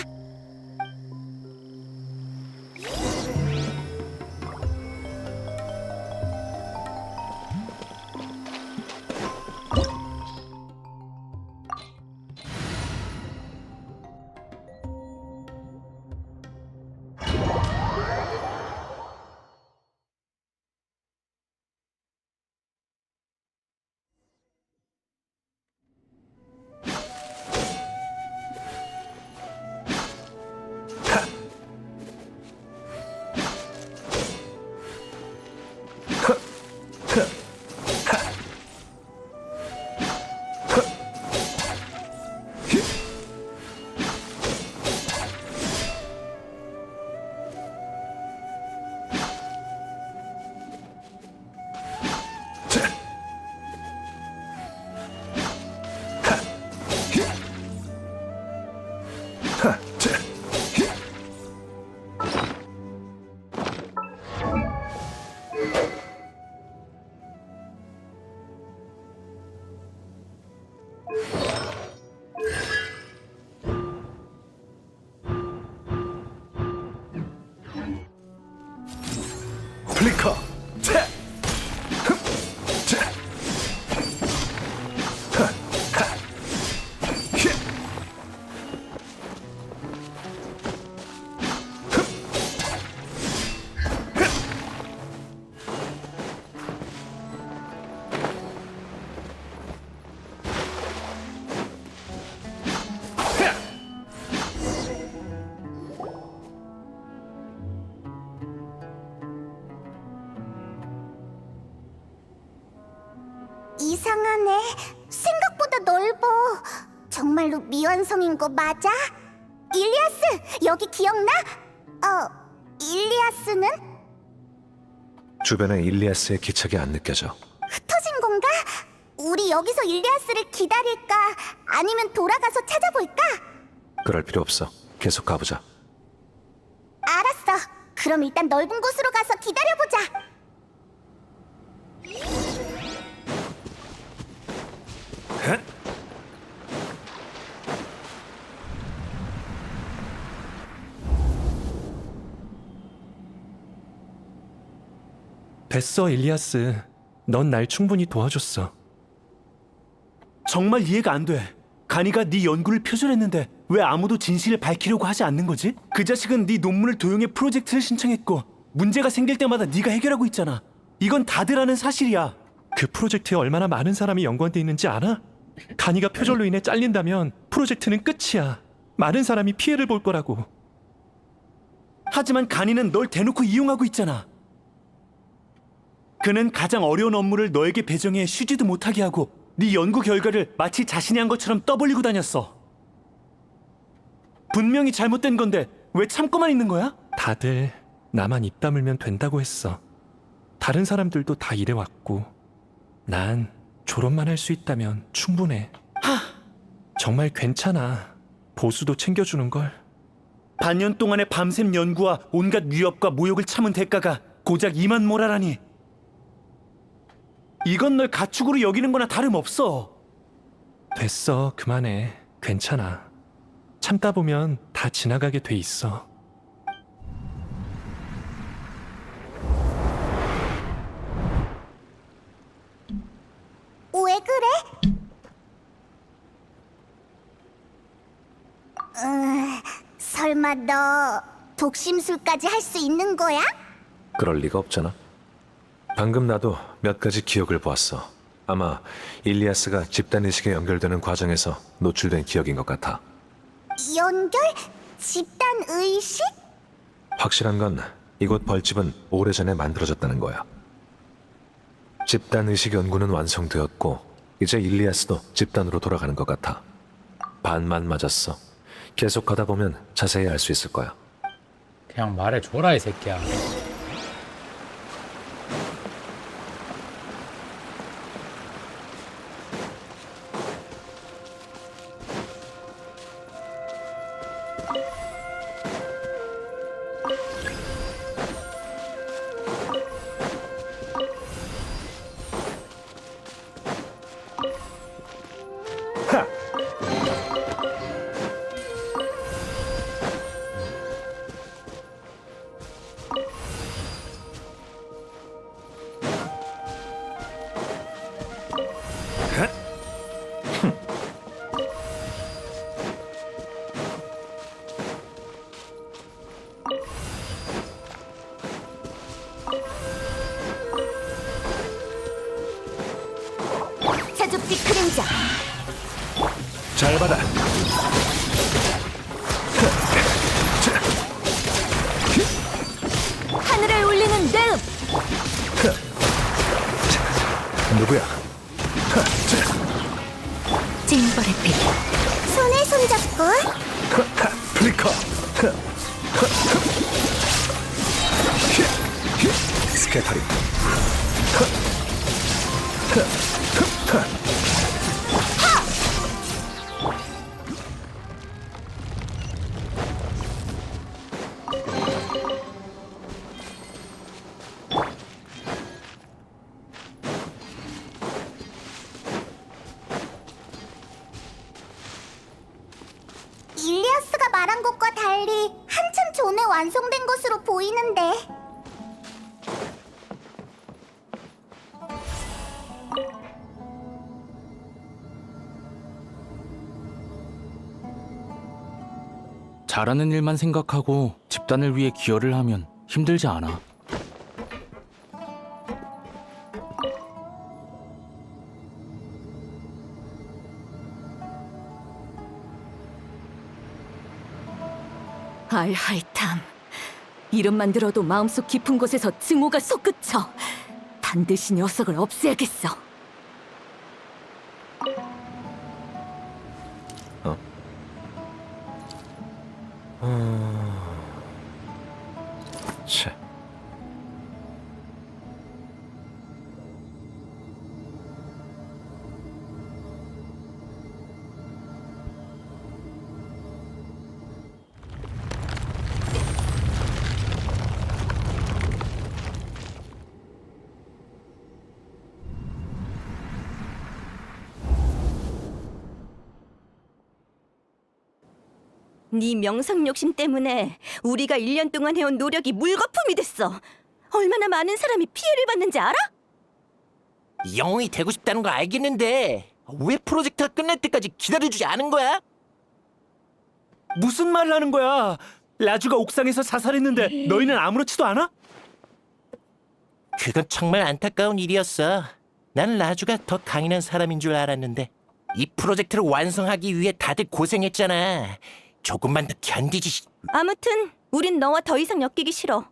플리커.
이상하네. 생각보다 생각보다 넓어. 정말로 미완성인 거 맞아? 일리아스, 여기 기억나? 일리아스는?
주변에 일리아스의 기척이 안 느껴져.
흩어진 건가? 우리 여기서 일리아스를 기다릴까? 아니면 돌아가서 찾아볼까?
그럴 필요 없어. 계속 가보자.
알았어. 그럼 일단 넓은 곳으로 가서 기다려보자.
됐어, 일리아스. 넌 날 충분히 도와줬어. 정말 이해가 안 돼. 가니가 네 연구를 표절했는데 왜 아무도 진실을 밝히려고 하지 않는 거지? 그 자식은 네 논문을 도용해 프로젝트를 신청했고 문제가 생길 때마다 네가 해결하고 있잖아. 이건 다들 아는 사실이야. 그 프로젝트에 얼마나 많은 사람이 연관돼 있는지 알아? 가니가 표절로 인해 잘린다면 프로젝트는 끝이야. 많은 사람이 피해를 볼 거라고. 하지만 가니는 널 대놓고 이용하고 있잖아. 그는 가장 어려운 업무를 너에게 배정해 쉬지도 못하게 하고 네 연구 결과를 마치 자신이 한 것처럼 떠벌리고 다녔어. 분명히 잘못된 건데 왜 참고만 있는 거야? 다들 나만 입 다물면 된다고 했어. 다른 사람들도 다 이래왔고 난 졸업만 할 수 있다면 충분해. 정말 괜찮아. 보수도 챙겨주는걸. 반년 동안의 밤샘 연구와 온갖 위협과 모욕을 참은 대가가 고작 이만 모라라니. 이건 널 가축으로 여기는 거나 다름없어. 됐어, 그만해. 괜찮아. 참다 보면 다 지나가게 돼 있어.
왜 그래? 설마 너 독심술까지 할 수 있는 거야?
그럴 리가 없잖아. 방금 나도 몇 가지 기억을 보았어. 아마 일리아스가 집단의식에 연결되는 과정에서 노출된 기억인 것 같아.
연결? 집단의식?
확실한 건 이곳 벌집은 오래전에 만들어졌다는 거야. 집단의식 연구는 완성되었고 이제 일리아스도 집단으로 돌아가는 것 같아. 반만 맞았어. 계속 가다 보면 자세히 알 수 있을 거야.
그냥 말해줘라 이 새끼야.
자줏빛 그림자.
잘 받아.
하늘을 울리는 내음.
누구야?
징벌의 빛.
손에 손잡고.
플리커. 스케터링.
일리아스가 말한 것과 달리 한참 전에 완성된 것으로 보이는데.
잘하는 일만 생각하고 집단을 위해 기여를 하면 힘들지 않아.
알하이탐. 이름만 들어도 마음속 깊은 곳에서 증오가 솟구쳐. 반드시 녀석을 없애야겠어.
채.
네 명성 욕심 때문에 우리가 1년 동안 해온 노력이 물거품이 됐어. 얼마나 많은 사람이 피해를 받는지 알아?
영웅이 되고 싶다는 거 알겠는데 왜 프로젝트가 끝날 때까지 기다려주지 않은 거야?
무슨 말을 하는 거야? 라주가 옥상에서 자살했는데 너희는 아무렇지도 않아?
그건 정말 안타까운 일이었어. 난 라주가 더 강인한 사람인 줄 알았는데 이 프로젝트를 완성하기 위해 다들 고생했잖아. 조금만 더 견디지.
아무튼 우린 너와 더 이상 엮이기 싫어.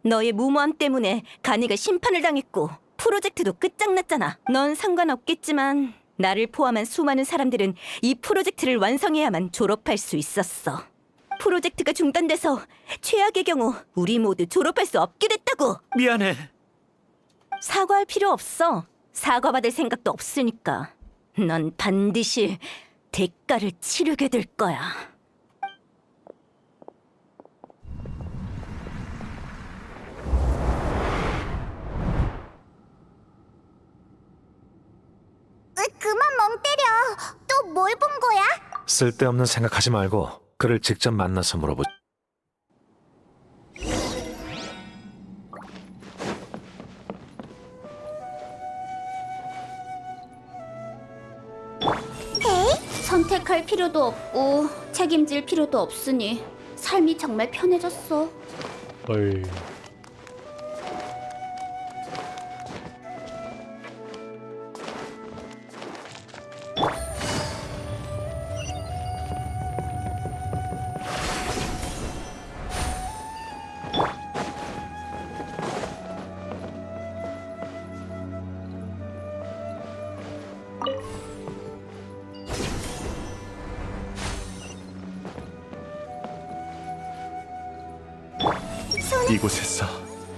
너의 무모함 때문에 간이가 심판을 당했고 프로젝트도 끝장났잖아. 넌 상관없겠지만 나를 포함한 수많은 사람들은 이 프로젝트를 완성해야만 졸업할 수 있었어. 프로젝트가 중단돼서 최악의 경우 우리 모두 졸업할 수 없게 됐다고.
미안해.
사과할 필요 없어. 사과받을 생각도 없으니까. 넌 반드시 대가를 치르게 될 거야.
그만 멍 때려. 또 뭘 본 거야?
쓸데없는 생각하지 말고 그를 직접 만나서 물어보.
선택할 필요도 없고 책임질 필요도 없으니 삶이 정말 편해졌어.
헐.
이곳에서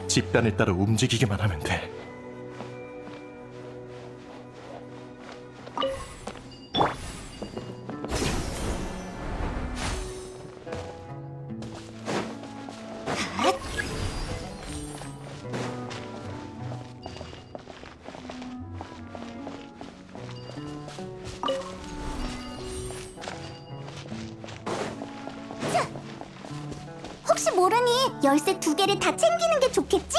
집단을 따라 움직이기만 하면 돼.
혹시 모르니 열쇠 2개를 다 챙기는 게 좋겠지?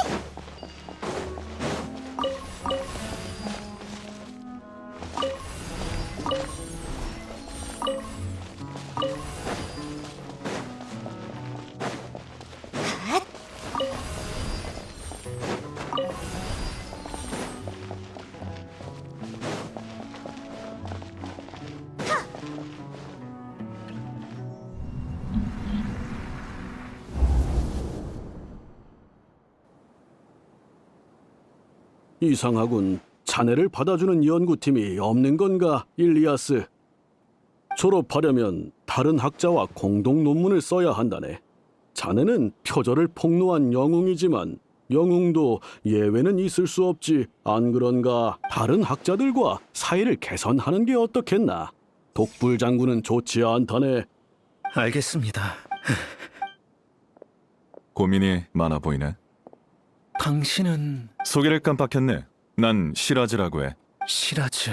이상하군. 자네를 받아주는 연구팀이 없는 건가, 일리아스? 졸업하려면 다른 학자와 공동 논문을 써야 한다네. 자네는 표절을 폭로한 영웅이지만 영웅도 예외는 있을 수 없지, 안 그런가? 다른 학자들과 사이를 개선하는 게 어떻겠나? 독불 장군은 좋지 않다네.
알겠습니다.
고민이 많아 보이네.
당신은
소개를 깜빡했네. 난 시라즈라고 해.
시라즈.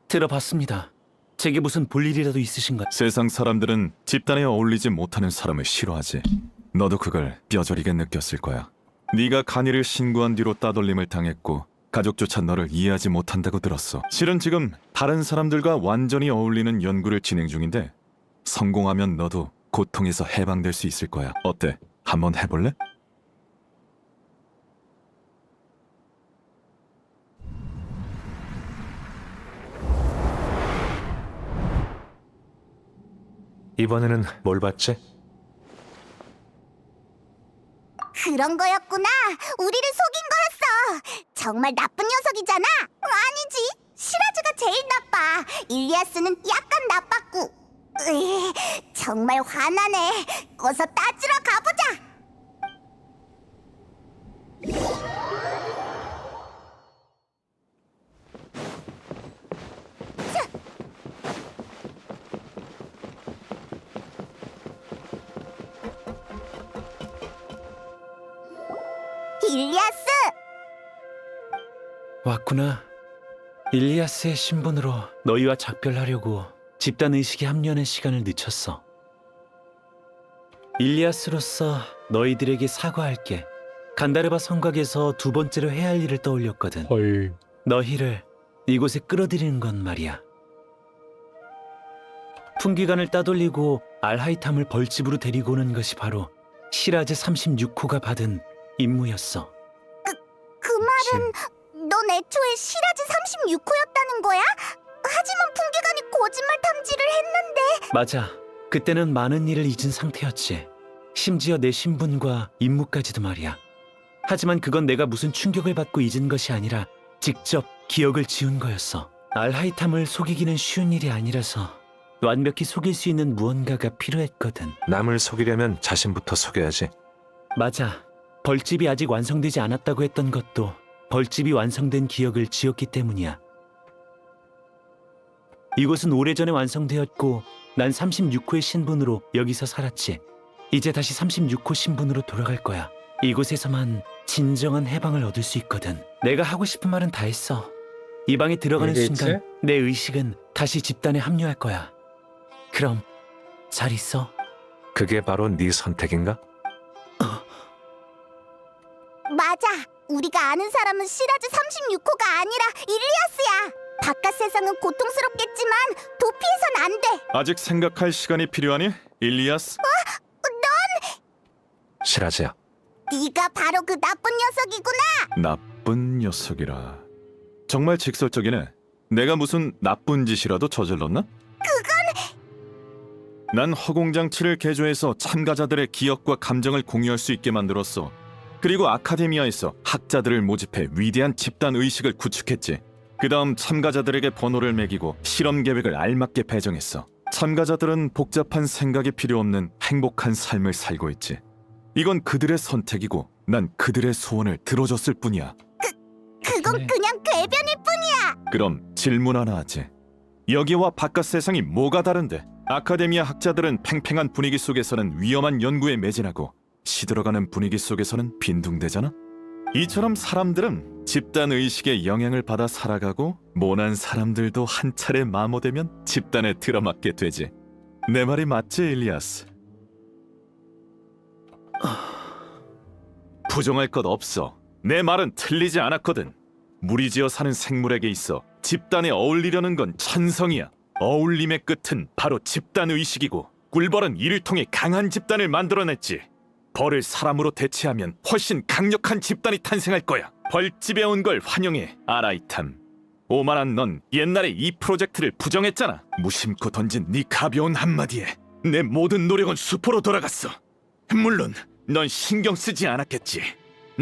들어봤습니다. 제게 무슨 볼일이라도 있으신가요?
세상 사람들은 집단에 어울리지 못하는 사람을 싫어하지. 너도 그걸 뼈저리게 느꼈을 거야. 네가 간이를 신고한 뒤로 따돌림을 당했고 가족조차 너를 이해하지 못한다고 들었어. 실은 지금 다른 사람들과 완전히 어울리는 연구를 진행 중인데 성공하면 너도 고통에서 해방될 수 있을 거야. 어때? 한번 해볼래?
이번에는 뭘 봤지?
그런 거였구나. 우리를 속인 거였어. 정말 나쁜 녀석이잖아. 아니지. 시라즈가 제일 나빠. 일리아스는 약간 나빴고. 정말 화나네. 어서 따지러 가보자. 일리아스!
왔구나. 일리아스의 신분으로 너희와 작별하려고 집단 의식에 합류하는 시간을 늦췄어. 일리아스로서 너희들에게 사과할게. 간다르바 성곽에서 두 번째로 해야 할 일을 떠올렸거든.
헐.
너희를 이곳에 끌어들이는 건 말이야. 풍기관을 따돌리고 알하이탐을 벌집으로 데리고 오는 것이 바로 시라즈 36호가 받은 임무였어.
그 말은 넌 애초에 시라즈 36호였다는 거야? 하지만 풍기관이 거짓말 탐지를 했는데.
맞아. 그때는 많은 일을 잊은 상태였지. 심지어 내 신분과 임무까지도 말이야. 하지만 그건 내가 무슨 충격을 받고 잊은 것이 아니라 직접 기억을 지운 거였어. 알하이탐을 속이기는 쉬운 일이 아니라서 완벽히 속일 수 있는 무언가가 필요했거든.
남을 속이려면 자신부터 속여야지.
맞아. 벌집이 아직 완성되지 않았다고 했던 것도 벌집이 완성된 기억을 지웠기 때문이야. 이곳은 오래전에 완성되었고 난 36호의 신분으로 여기서 살았지. 이제 다시 36호 신분으로 돌아갈 거야. 이곳에서만 진정한 해방을 얻을 수 있거든. 내가 하고 싶은 말은 다 했어. 이 방에 들어가는
얘기했지?
순간 내 의식은 다시 집단에 합류할 거야. 그럼 잘 있어.
그게 바로 네 선택인가?
맞아. 우리가 아는 사람은 시라즈 36호가 아니라 일리아스야. 바깥 세상은 고통스럽겠지만 도피해선 안 돼.
아직 생각할 시간이 필요하니, 일리아스?
시라즈야.
네가 바로 그 나쁜 녀석이구나.
나쁜 녀석이라. 정말 직설적이네. 내가 무슨 나쁜 짓이라도 저질렀나? 난 허공장치를 개조해서 참가자들의 기억과 감정을 공유할 수 있게 만들었어. 그리고 아카데미아에서 학자들을 모집해 위대한 집단 의식을 구축했지. 그 다음 참가자들에게 번호를 매기고 실험 계획을 알맞게 배정했어. 참가자들은 복잡한 생각이 필요 없는 행복한 삶을 살고 있지. 이건 그들의 선택이고 난 그들의 소원을 들어줬을 뿐이야.
그건 그냥 궤변일 뿐이야.
그럼 질문 하나 하지. 여기와 바깥 세상이 뭐가 다른데? 아카데미아 학자들은 팽팽한 분위기 속에서는 위험한 연구에 매진하고 시들어가는 분위기 속에서는 빈둥대잖아? 이처럼 사람들은 집단 의식의 영향을 받아 살아가고 모난 사람들도 한 차례 마모되면 집단에 들어맞게 되지. 내 말이 맞지, 일리아스? 부정할 것 없어. 내 말은 틀리지 않았거든. 무리지어 사는 생물에게 있어 집단에 어울리려는 건 천성이야. 어울림의 끝은 바로 집단 의식이고 꿀벌은 이를 통해 강한 집단을 만들어냈지. 벌을 사람으로 대체하면 훨씬 강력한 집단이 탄생할 거야. 벌집에 온 걸 환영해, 아라이탐. 오만한 넌 옛날에 이 프로젝트를 부정했잖아. 무심코 던진 네 가벼운 한마디에 내 모든 노력은 수포로 돌아갔어. 물론 넌 신경 쓰지 않았겠지.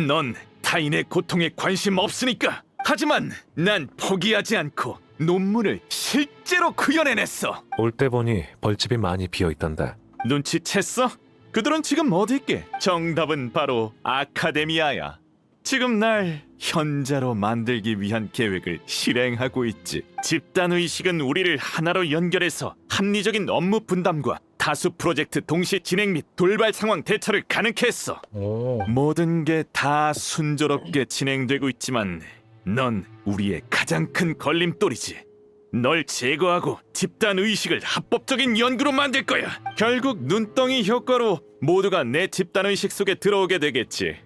넌 타인의 고통에 관심 없으니까. 하지만 난 포기하지 않고 논문을 실제로 구현해냈어.
올 때 보니 벌집이 많이 비어있던데.
눈치챘어? 그들은 지금 어디 있게? 정답은 바로 아카데미아야. 지금 날 현자로 만들기 위한 계획을 실행하고 있지. 집단의식은 우리를 하나로 연결해서 합리적인 업무 분담과 다수 프로젝트 동시 진행 및 돌발 상황 대처를 가능케 했어.
오.
모든 게 다 순조롭게 진행되고 있지만 넌 우리의 가장 큰 걸림돌이지. 널 제거하고 집단 의식을 합법적인 연구로 만들 거야. 결국 눈덩이 효과로 모두가 내 집단 의식 속에 들어오게 되겠지.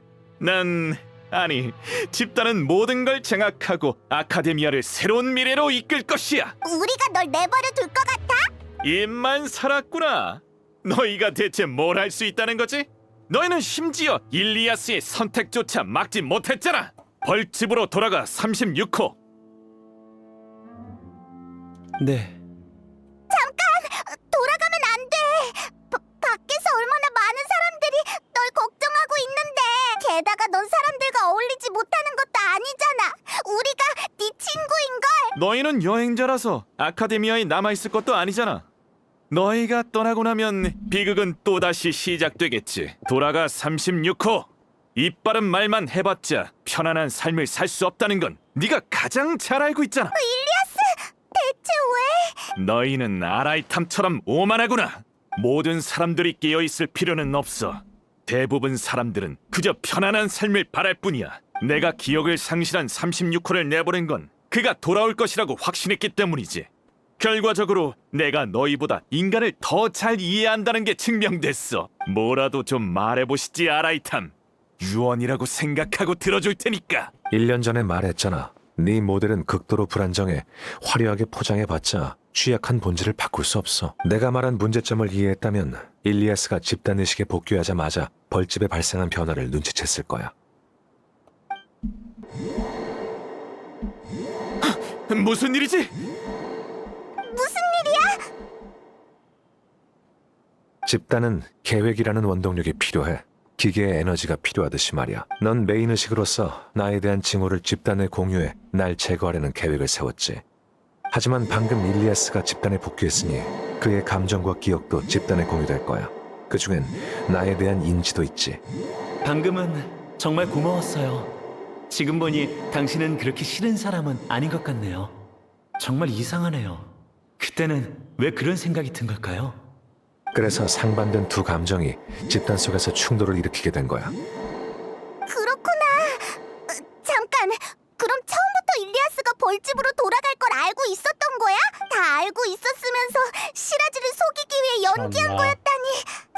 아니, 집단은 모든 걸 장악하고 아카데미아를 새로운 미래로 이끌 것이야.
우리가 널 내버려 둘 것 같아?
입만 살았구나. 너희가 대체 뭘 할 수 있다는 거지? 너희는 심지어 일리아스의 선택조차 막지 못했잖아. 벌집으로 돌아가 36호.
네.
돌아가면 안 돼. 밖에서 얼마나 많은 사람들이 널 걱정하고 있는데. 게다가 넌 사람들과 어울리지 못하는 것도 아니잖아. 우리가 네 친구인걸.
너희는 여행자라서 아카데미아에 남아있을 것도 아니잖아. 너희가 떠나고 나면 비극은 또다시 시작되겠지. 돌아가 36호. 입 바른 말만 해봤자 편안한 삶을 살 수 없다는 건 네가 가장 잘 알고 있잖아.
일리아스, 대체 왜?
너희는 아라이탐처럼 오만하구나. 모든 사람들이 깨어있을 필요는 없어. 대부분 사람들은 그저 편안한 삶을 바랄 뿐이야. 내가 기억을 상실한 36호를 내보낸 건 그가 돌아올 것이라고 확신했기 때문이지. 결과적으로 내가 너희보다 인간을 더 잘 이해한다는 게 증명됐어. 뭐라도 좀 말해보시지 아라이탐. 유언이라고 생각하고 들어줄 테니까.
1년 전에 말했잖아. 네 모델은 극도로 불안정해. 화려하게 포장해봤자 취약한 본질을 바꿀 수 없어. 내가 말한 문제점을 이해했다면 일리아스가 집단의식에 복귀하자마자 벌집에 발생한 변화를 눈치챘을 거야.
무슨 일이지?
무슨 일이야?
집단은 계획이라는 원동력이 필요해. 기계의 에너지가 필요하듯이 말이야. 넌 메인의식으로서 나에 대한 징후를 집단에 공유해 날 제거하려는 계획을 세웠지. 하지만 방금 일리아스가 집단에 복귀했으니 그의 감정과 기억도 집단에 공유될 거야. 그중엔 나에 대한 인지도 있지.
방금은 정말 고마웠어요. 지금 보니 당신은 그렇게 싫은 사람은 아닌 것 같네요. 정말 이상하네요. 그때는 왜 그런 생각이 든 걸까요?
그래서 상반된 두 감정이 집단 속에서 충돌을 일으키게 된 거야.
그렇구나. 잠깐, 그럼 처음부터 일리아스가 벌집으로 돌아갈 걸 알고 있었던 거야? 다 알고 있었으면서 시라지를 속이기 위해 연기한
참나.
거였다니.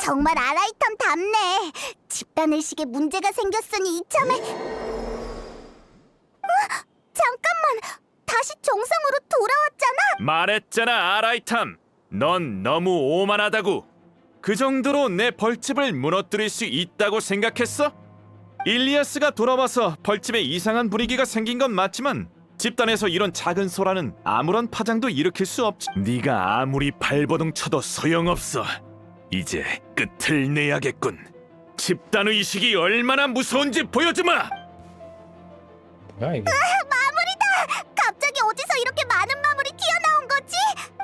정말 아라이탐답네. 집단의식에 문제가 생겼으니 이참에... 잠깐만, 다시 정상으로 돌아왔잖아.
말했잖아 아라이탐. 넌 너무 오만하다고. 그 정도로 내 벌집을 무너뜨릴 수 있다고 생각했어? 일리아스가 돌아와서 벌집에 이상한 분위기가 생긴 건 맞지만 집단에서 이런 작은 소란은 아무런 파장도 일으킬 수 없지. 네가 아무리 발버둥 쳐도 소용없어. 이제 끝을 내야겠군. 집단 의식이 얼마나 무서운지 보여주마.
뭐야 이게?
마무리다! 갑자기 어디서 이렇게 많은 마물이 튀어나온 거지?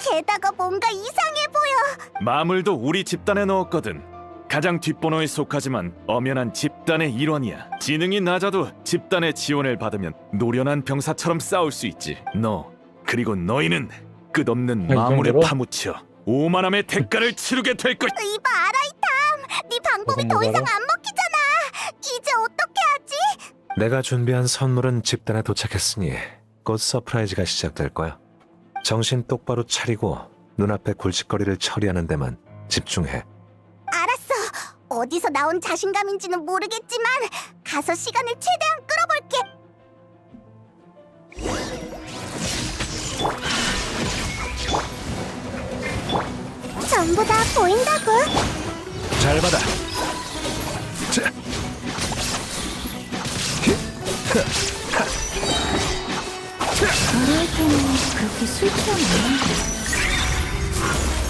게다가 뭔가 이상해 보여.
마물도 우리 집단에 넣었거든. 가장 뒷번호에 속하지만 엄연한 집단의 일원이야. 지능이 낮아도 집단의 지원을 받으면 노련한 병사처럼 싸울 수 있지. 너 그리고 너희는 끝없는
이
마물에
정도로?
파묻혀 오만함의 대가를 치르게 될 것.
이봐 아라이탐, 네 방법이 더 이상 안 먹히잖아. 이제 어떻게 하지?
내가 준비한 선물은 집단에 도착했으니 곧 서프라이즈가 시작될 거야. 정신 똑바로 차리고 눈앞의 굴직거리를 처리하는 데만 집중해.
알았어. 어디서 나온 자신감인지는 모르겠지만 가서 시간을 최대한 끌어볼게. 전부 다 보인다고.
잘 받아.
아라이탐은 그렇게 술 취하면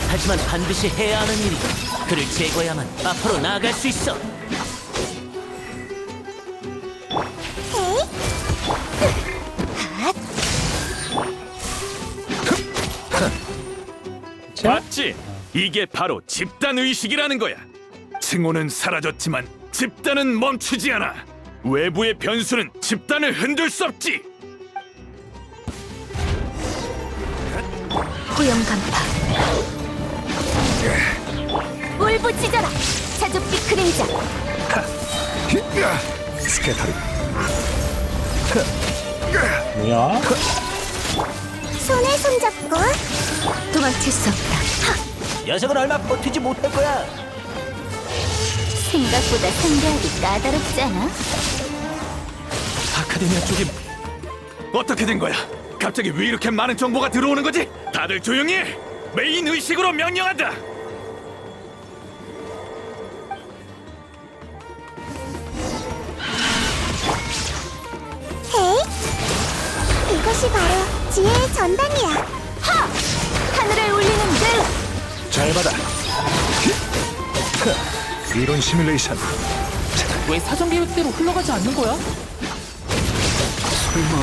하지만 반드시 해야 하는 일이 그를 제거해야만 앞으로 나아갈 수 있어.
봤지? 이게 바로 집단 의식이라는 거야. 칭호는 사라졌지만 집단은 멈추지 않아. 외부의 변수는 집단을 흔들 수 없지.
고용 간파. 울부짖어라. 자줏빛 그림자.
스케터리.
뭐야?
손에 손잡고 도망칠 수 없다.
녀석은 얼마 버티지 못할 거야.
생각보다 상대하기 까다롭지 않아?
아카데미아 쪽이 어떻게 된 거야? 갑자기 왜 이렇게 많은 정보가 들어오는 거지? 다들 조용히 해! 메인 의식으로 명령한다!
헤이, 이것이 바로 지혜의 전당이야. 하! 하늘을 울리는 늘.
잘 받아.
이론 시뮬레이션.
왜 사전 계획대로 흘러가지 않는 거야?
설마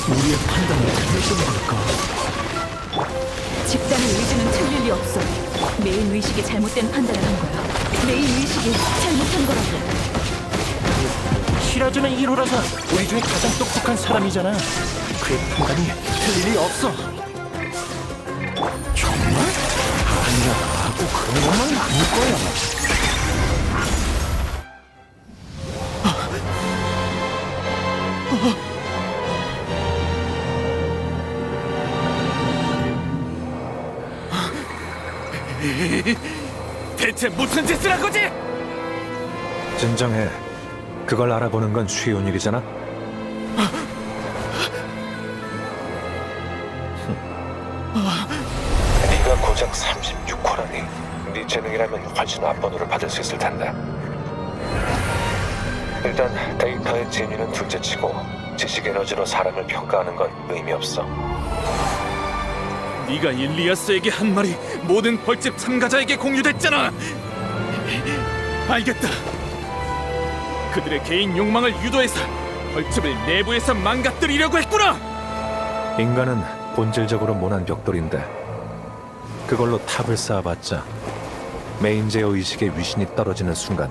우리의 판단을 틀렸던 걸까?
집단의 의지는 틀릴 리 없어. 메인 의식이 잘못된 판단을 한 거야. 메인 의식이 잘못한 거라고.
시라즈는 1호라서 우리 중에 가장 똑똑한 사람이잖아. 그의 판단이 틀릴 리 없어. 정말? 아니야, 꼭 그런 것만 아닐 거야.
대체 무슨 짓을 한 거지?
진정해. 그걸 알아보는 건 쉬운 일이잖아. 네가 고작 36호라니. 네 재능이라면 훨씬 앞번호를 받을 수 있을 텐데. 일단 데이터의 진위는 둘째치고 지식 에너지로 사람을 평가하는 건 의미 없어.
네가 일리아스에게 한 말이 모든 벌집 참가자에게 공유됐잖아. 알겠다. 그들의 개인 욕망을 유도해서 벌집을 내부에서 망가뜨리려고 했구나.
인간은 본질적으로 모난 벽돌인데 그걸로 탑을 쌓아봤자 메인제어 의식의 위신이 떨어지는 순간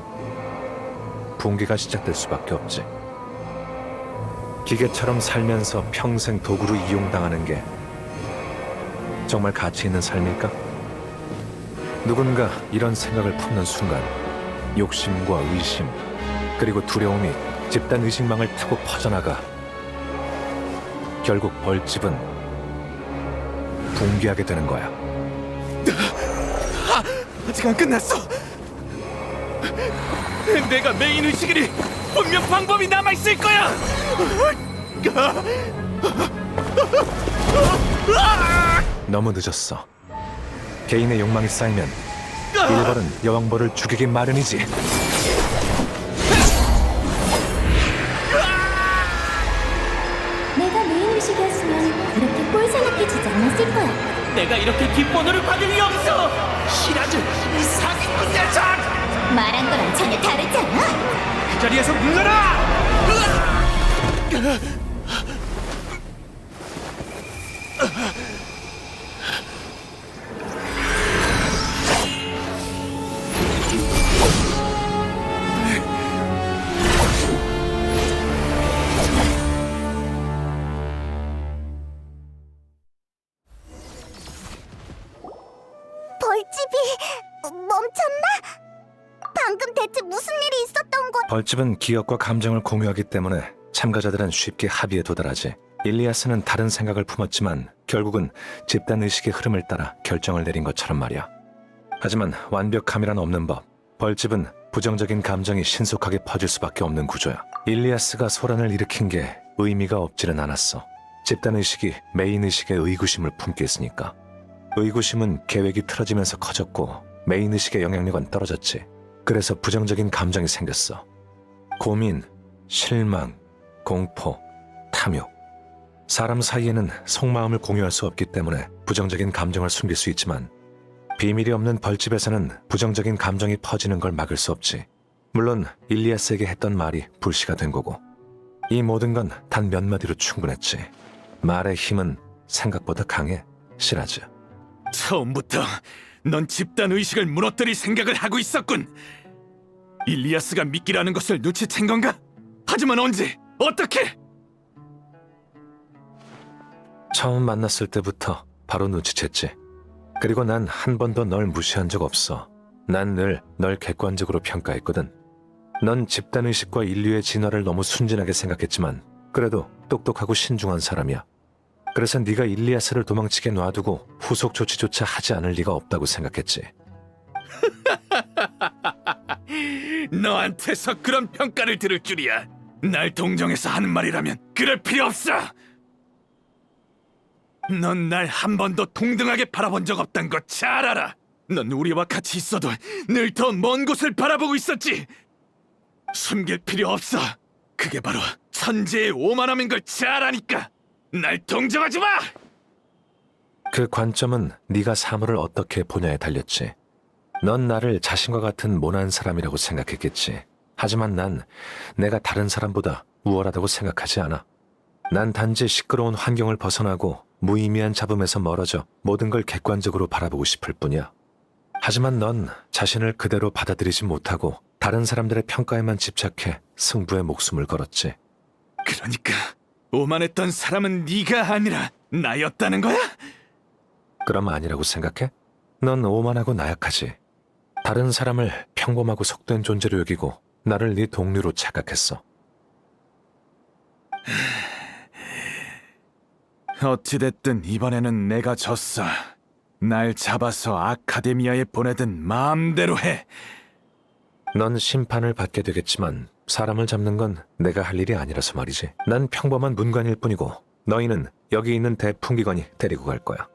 붕괴가 시작될 수밖에 없지. 기계처럼 살면서 평생 도구로 이용당하는 게 정말 가치 있는 삶일까? 누군가 이런 생각을 품는 순간 욕심과 의심 그리고 두려움이 집단 의식망을 타고 퍼져나가 결국 벌집은 붕괴하게 되는 거야.
아직 안 끝났어. 내가 메인 의식이니 분명 방법이 남아있을 거야.
너무 늦었어. 개인의 욕망이 쌓이면 일벌은 여왕벌을 죽이기 마련이지.
내가 메인 의식이었으면 이렇게 꼴사납게 지지 않았을 거야.
내가 이렇게 뒷번호를 받을 리 없어. 시라즈, 이 사기꾼 녀석!
말한 거랑 전혀 다르지 않아?
그 자리에서 물러나!
벌집이 멈췄나? 방금 대체 무슨 일이 있었던 거야?
벌집은 기억과 감정을 공유하기 때문에 참가자들은 쉽게 합의에 도달하지. 일리아스는 다른 생각을 품었지만 결국은 집단 의식의 흐름을 따라 결정을 내린 것처럼 말이야. 하지만 완벽함이란 없는 법. 벌집은 부정적인 감정이 신속하게 퍼질 수밖에 없는 구조야. 일리아스가 소란을 일으킨 게 의미가 없지는 않았어. 집단 의식이 메인 의식의 의구심을 품게 했으니까. 의구심은 계획이 틀어지면서 커졌고 메인 의식의 영향력은 떨어졌지. 그래서 부정적인 감정이 생겼어. 고민, 실망, 공포, 탐욕. 사람 사이에는 속마음을 공유할 수 없기 때문에 부정적인 감정을 숨길 수 있지만 비밀이 없는 벌집에서는 부정적인 감정이 퍼지는 걸 막을 수 없지. 물론 일리아스에게 했던 말이 불씨가 된 거고 이 모든 건 단 몇 마디로 충분했지. 말의 힘은 생각보다 강해, 시라즈.
처음부터 넌 집단 의식을 무너뜨릴 생각을 하고 있었군. 일리아스가 미끼라는 것을 눈치챈 건가? 하지만 언제? 어떻게?
처음 만났을 때부터 바로 눈치챘지. 그리고 난 한 번도 널 무시한 적 없어. 난 늘 널 객관적으로 평가했거든. 넌 집단의식과 인류의 진화를 너무 순진하게 생각했지만 그래도 똑똑하고 신중한 사람이야. 그래서 네가 일리아스를 도망치게 놔두고 후속 조치조차 하지 않을 리가 없다고 생각했지.
너한테서 그런 평가를 들을 줄이야. 날 동정해서 하는 말이라면 그럴 필요 없어. 넌 날 한 번도 동등하게 바라본 적 없단 거 잘 알아. 넌 우리와 같이 있어도 늘 더 먼 곳을 바라보고 있었지. 숨길 필요 없어. 그게 바로 천재의 오만함인 걸 잘 아니까 날 동정하지 마!
그 관점은 네가 사물을 어떻게 보냐에 달렸지. 넌 나를 자신과 같은 모난 사람이라고 생각했겠지. 하지만 난 내가 다른 사람보다 우월하다고 생각하지 않아. 난 단지 시끄러운 환경을 벗어나고 무의미한 잡음에서 멀어져 모든 걸 객관적으로 바라보고 싶을 뿐이야. 하지만 넌 자신을 그대로 받아들이지 못하고 다른 사람들의 평가에만 집착해 승부에 목숨을 걸었지.
그러니까 오만했던 사람은 네가 아니라 나였다는 거야?
그럼 아니라고 생각해? 넌 오만하고 나약하지. 다른 사람을 평범하고 속된 존재로 여기고 나를 네 동료로 착각했어.
어찌됐든 이번에는 내가 졌어. 날 잡아서 아카데미아에 보내든 마음대로 해.
넌 심판을 받게 되겠지만 사람을 잡는 건 내가 할 일이 아니라서 말이지. 난 평범한 문관일 뿐이고 너희는 여기 있는 대풍기관이 데리고 갈 거야.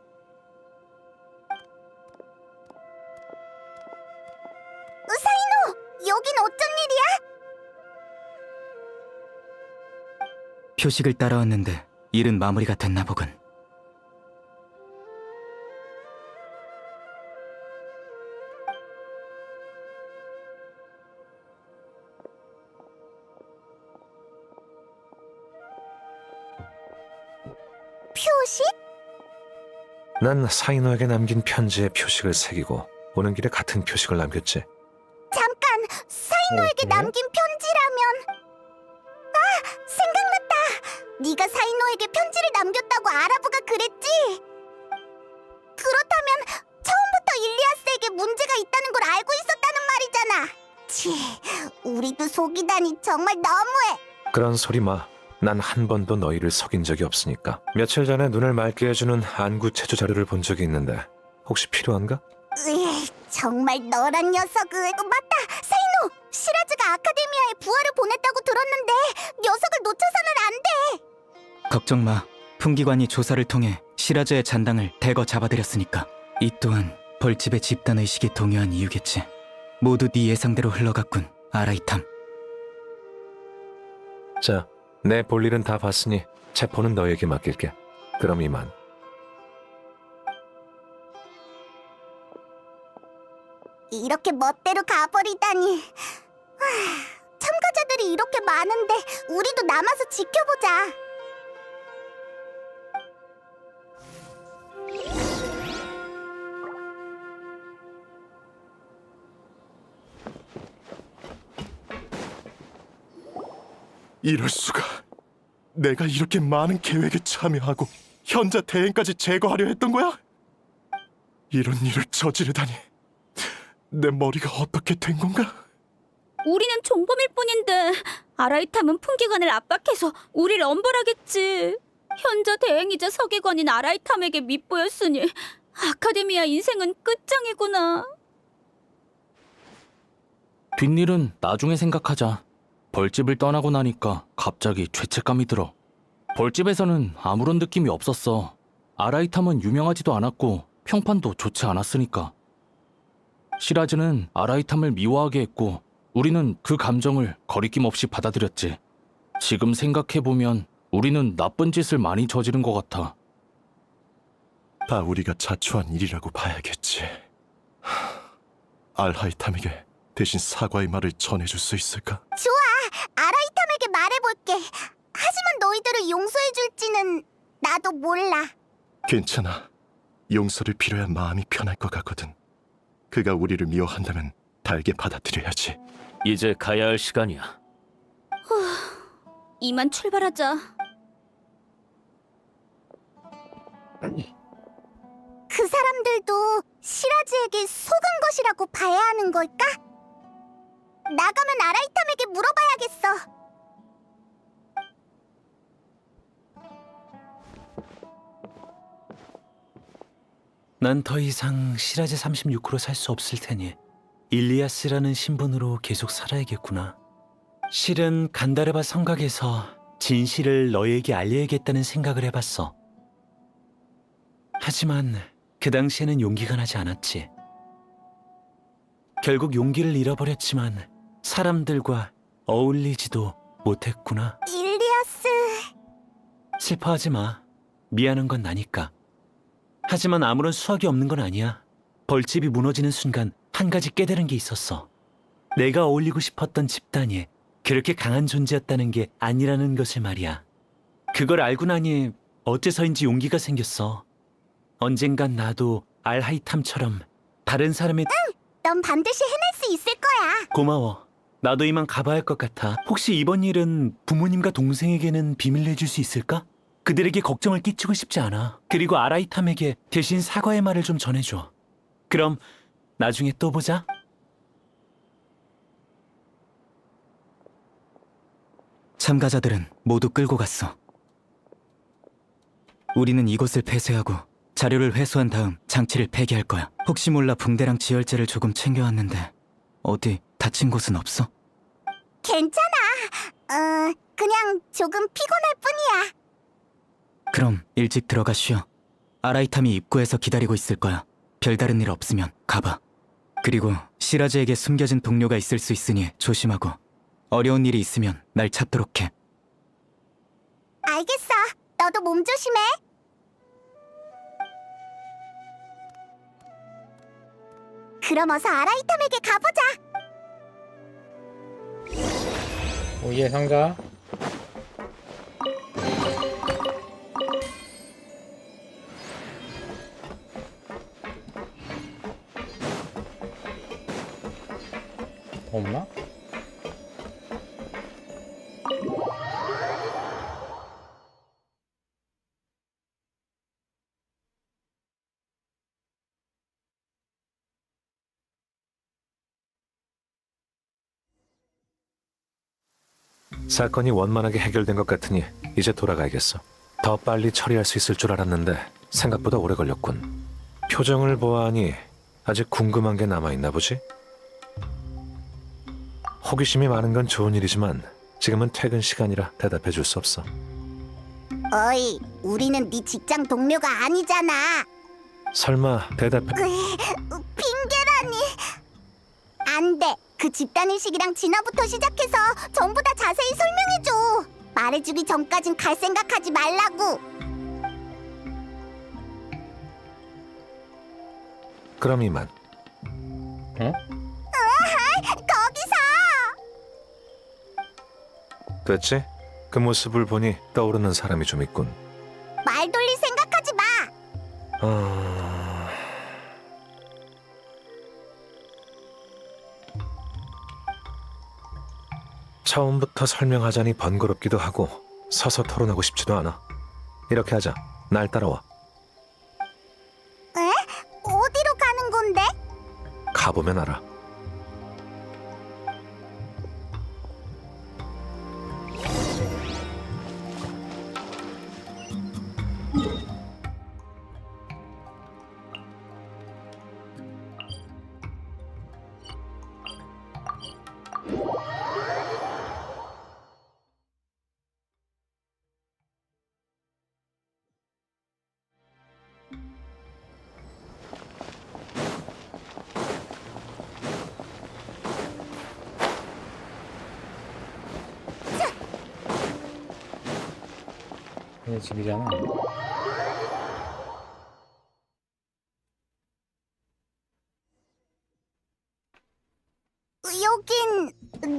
사이노, 여긴 어쩐 일이야?
표식을 따라왔는데 일은 마무리가 됐나 보군.
표식?
난 사이노에게 남긴 편지에 표식을 새기고 오는 길에 같은 표식을 남겼지.
잠깐, 사이노에게 남긴 편지라면... 아, 생각났다. 네가 사이노에게 편지를 남겼다고 아라부가 그랬지? 그렇다면 처음부터 일리아스에게 문제가 있다는 걸 알고 있었다는 말이잖아. 치, 우리도 속이다니 정말 너무해.
그런 소리 마. 난 한 번도 너희를 속인 적이 없으니까. 며칠 전에 눈을 맑게 해주는 안구 체조 자료를 본 적이 있는데 혹시 필요한가?
정말 너란 녀석은... 맞다! 사이노! 시라즈가 아카데미아에 부하를 보냈다고 들었는데 녀석을 놓쳐서는 안 돼!
걱정 마. 풍기관이 조사를 통해 시라즈의 잔당을 대거 잡아들였으니까. 이 또한 벌집의 집단의식이 동요한 이유겠지. 모두 네 예상대로 흘러갔군, 아라이탐.
자, 내 볼일은 다 봤으니 체포는 너에게 맡길게. 그럼 이만.
이렇게 멋대로 가버리다니. 참가자들이 이렇게 많은데 우리도 남아서 지켜보자.
이럴 수가. 내가 이렇게 많은 계획에 참여하고 현자 대행까지 제거하려 했던 거야? 이런 일을 저지르다니. 내 머리가 어떻게 된 건가?
우리는 종범일 뿐인데 아라이탐은 풍기관을 압박해서 우리를 엄벌하겠지. 현자 대행이자 서기관인 아라이탐에게 밉보였으니 아카데미아 인생은 끝장이구나.
뒷일은 나중에 생각하자. 벌집을 떠나고 나니까 갑자기 죄책감이 들어. 벌집에서는 아무런 느낌이 없었어. 아라이탐은 유명하지도 않았고 평판도 좋지 않았으니까. 시라즈는 아라이탐을 미워하게 했고 우리는 그 감정을 거리낌 없이 받아들였지. 지금 생각해보면 우리는 나쁜 짓을 많이 저지른 것 같아.
다 우리가 자초한 일이라고 봐야겠지. 알하이탐에게 대신 사과의 말을 전해줄 수 있을까?
좋아, 아라이탐에게 말해볼게. 하지만 너희들을 용서해줄지는 나도 몰라.
괜찮아. 용서를 빌어야 마음이 편할 것 같거든. 그가 우리를 미워한다면 달게 받아들여야지.
이제 가야 할 시간이야.
이만 출발하자.
그 사람들도 시라즈에게 속은 것이라고 봐야 하는 걸까? 나가면 아라이탐에게 물어봐야겠어.
난 더 이상 시라즈 36호로 살 수 없을 테니 일리아스라는 신분으로 계속 살아야겠구나. 실은 간다르바 성곽에서 진실을 너에게 알려야겠다는 생각을 해봤어. 하지만 그 당시에는 용기가 나지 않았지. 결국 용기를 잃어버렸지만 사람들과 어울리지도 못했구나.
일리아스...
슬퍼하지 마. 미안한 건 나니까. 하지만 아무런 수확이 없는 건 아니야. 벌집이 무너지는 순간 한 가지 깨달은 게 있었어. 내가 어울리고 싶었던 집단이 그렇게 강한 존재였다는 게 아니라는 것을 말이야. 그걸 알고 나니 어째서인지 용기가 생겼어. 언젠간 나도 알하이탐처럼 다른 사람의
넌 반드시 해낼 수 있을 거야.
고마워. 나도 이만 가봐야 할 것 같아. 혹시 이번 일은 부모님과 동생에게는 비밀 내줄 수 있을까? 그들에게 걱정을 끼치고 싶지 않아. 그리고 아라이탐에게 대신 사과의 말을 좀 전해줘. 그럼 나중에 또 보자.
참가자들은 모두 끌고 갔어. 우리는 이곳을 폐쇄하고 자료를 회수한 다음 장치를 폐기할 거야. 혹시 몰라 붕대랑 지혈제를 조금 챙겨왔는데 어디 다친 곳은 없어?
괜찮아. 그냥 조금 피곤할 뿐이야.
그럼 일찍 들어가 쉬어. 아라이탐이 입구에서 기다리고 있을 거야. 별다른 일 없으면 가봐. 그리고 시라즈에게 숨겨진 동료가 있을 수 있으니 조심하고 어려운 일이 있으면 날 찾도록 해.
알겠어. 너도 몸 조심해. 그럼 어서 아라이탐에게 가보자.
오예 상자. 없나?
사건이 원만하게 해결된 것 같으니 이제 돌아가야겠어. 더 빨리 처리할 수 있을 줄 알았는데 생각보다 오래 걸렸군. 표정을 보아하니 아직 궁금한 게 남아있나 보지? 호기심이 많은 건 좋은 일이지만 지금은 퇴근 시간이라 대답해 줄 수 없어.
어이, 우리는 네 직장 동료가 아니잖아.
설마 대답해...
핑계라니. 안 돼. 그 집단의식이랑 진화부터 시작해서 전부 다 자세히 설명해줘. 말해주기 전까진 갈 생각하지 말라고.
그럼 이만.
거기서.
됐지? 그 모습을 보니 떠오르는 사람이 좀 있군.
말 돌릴 생각하지 마.
처음부터 설명하자니 번거롭기도 하고 서서 토론하고 싶지도 않아. 이렇게 하자. 날 따라와.
에? 어디로 가는 건데?
가보면 알아.
내 집이잖아.
여긴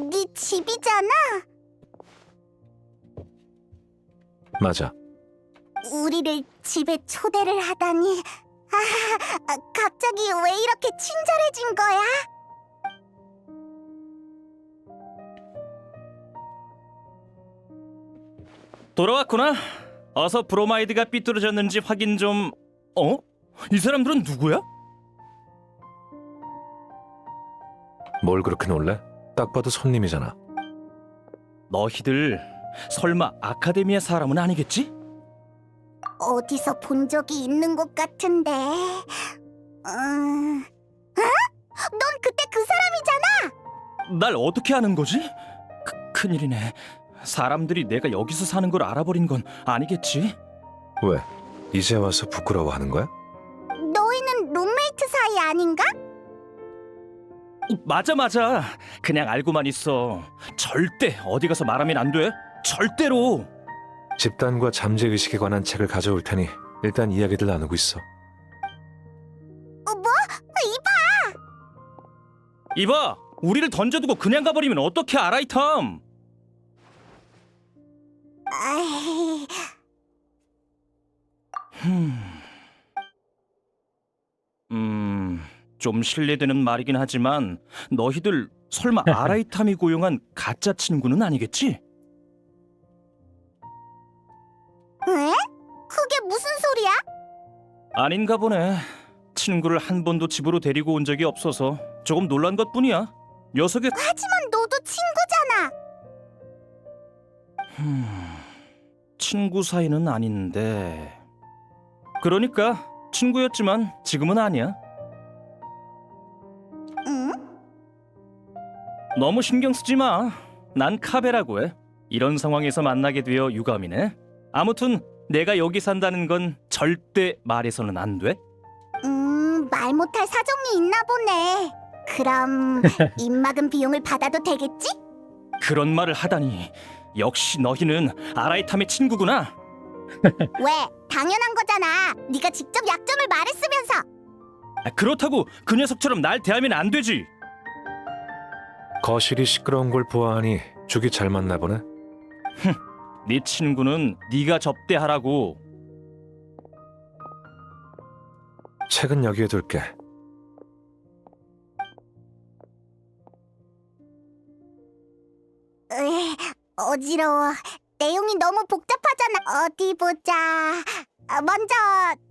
네 집이잖아.
맞아.
우리를 집에 초대를 하다니. 갑자기 왜 이렇게 친절해진 거야?
돌아왔구나. 어서 브로마이드가 삐뚤어졌는지 확인 좀... 어? 이 사람들은 누구야?
뭘 그렇게 놀래? 딱 봐도 손님이잖아.
너희들 설마 아카데미아 사람은 아니겠지?
어디서 본 적이 있는 것 같은데. 넌 그때 그 사람이잖아.
날 어떻게 아는 거지? 큰일이네. 사람들이 내가 여기서 사는 걸 알아버린 건 아니겠지?
왜? 이제 와서 부끄러워하는 거야?
너희는 룸메이트 사이 아닌가?
맞아. 그냥 알고만 있어. 절대 어디 가서 말하면 안 돼. 절대로.
집단과 잠재의식에 관한 책을 가져올 테니 일단 이야기들 나누고 있어.
뭐?
이봐! 우리를 던져두고 그냥 가버리면 어떡해, 아라이탐!
좀 실례되는 말이긴 하지만 너희들 설마 아라이탐이 고용한 가짜 친구는 아니겠지?
에? 그게 무슨 소리야?
아닌가 보네. 친구를 한 번도 집으로 데리고 온 적이 없어서 조금 놀란 것뿐이야. 녀석의
하지만 너도 친구잖아.
친구 사이는 아닌데. 그러니까 친구였지만 지금은 아니야.
응?
너무 신경 쓰지 마. 난 카베라고 해. 이런 상황에서 만나게 되어 유감이네. 아무튼 내가 여기 산다는 건 절대 말해서는 안 돼.
말 못할 사정이 있나 보네. 그럼 입막음 비용을 받아도 되겠지?
그런 말을 하다니. 역시 너희는 아라이탐의 친구구나.
왜? 당연한 거잖아. 네가 직접 약점을 말했으면서.
그렇다고 그 녀석처럼 날 대하면 안 되지.
거실이 시끄러운 걸 보아하니 죽이 잘 맞나 보네.
네 친구는 네가 접대하라고.
책은 여기에 둘게.
어지러워. 내용이 너무 복잡하잖아. 어디 보자. 먼저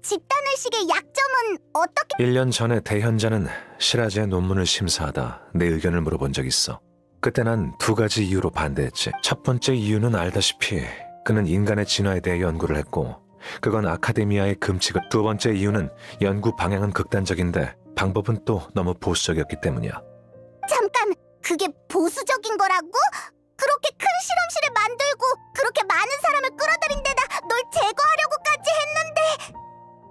집단의식의 약점은 어떻게...
1년 전에 대현자는 시라즈의 논문을 심사하다 내 의견을 물어본 적 있어. 그때 난 두 가지 이유로 반대했지. 첫 번째 이유는 알다시피 그는 인간의 진화에 대해 연구를 했고 그건 아카데미아의 금칙을. 두 번째 이유는 연구 방향은 극단적인데 방법은 또 너무 보수적이었기 때문이야.
잠깐, 그게 보수적인 거라고? 그렇게 큰 실험실을 만들고 그렇게 많은 사람을 끌어들인 데다 널 제거하려고까지 했는데...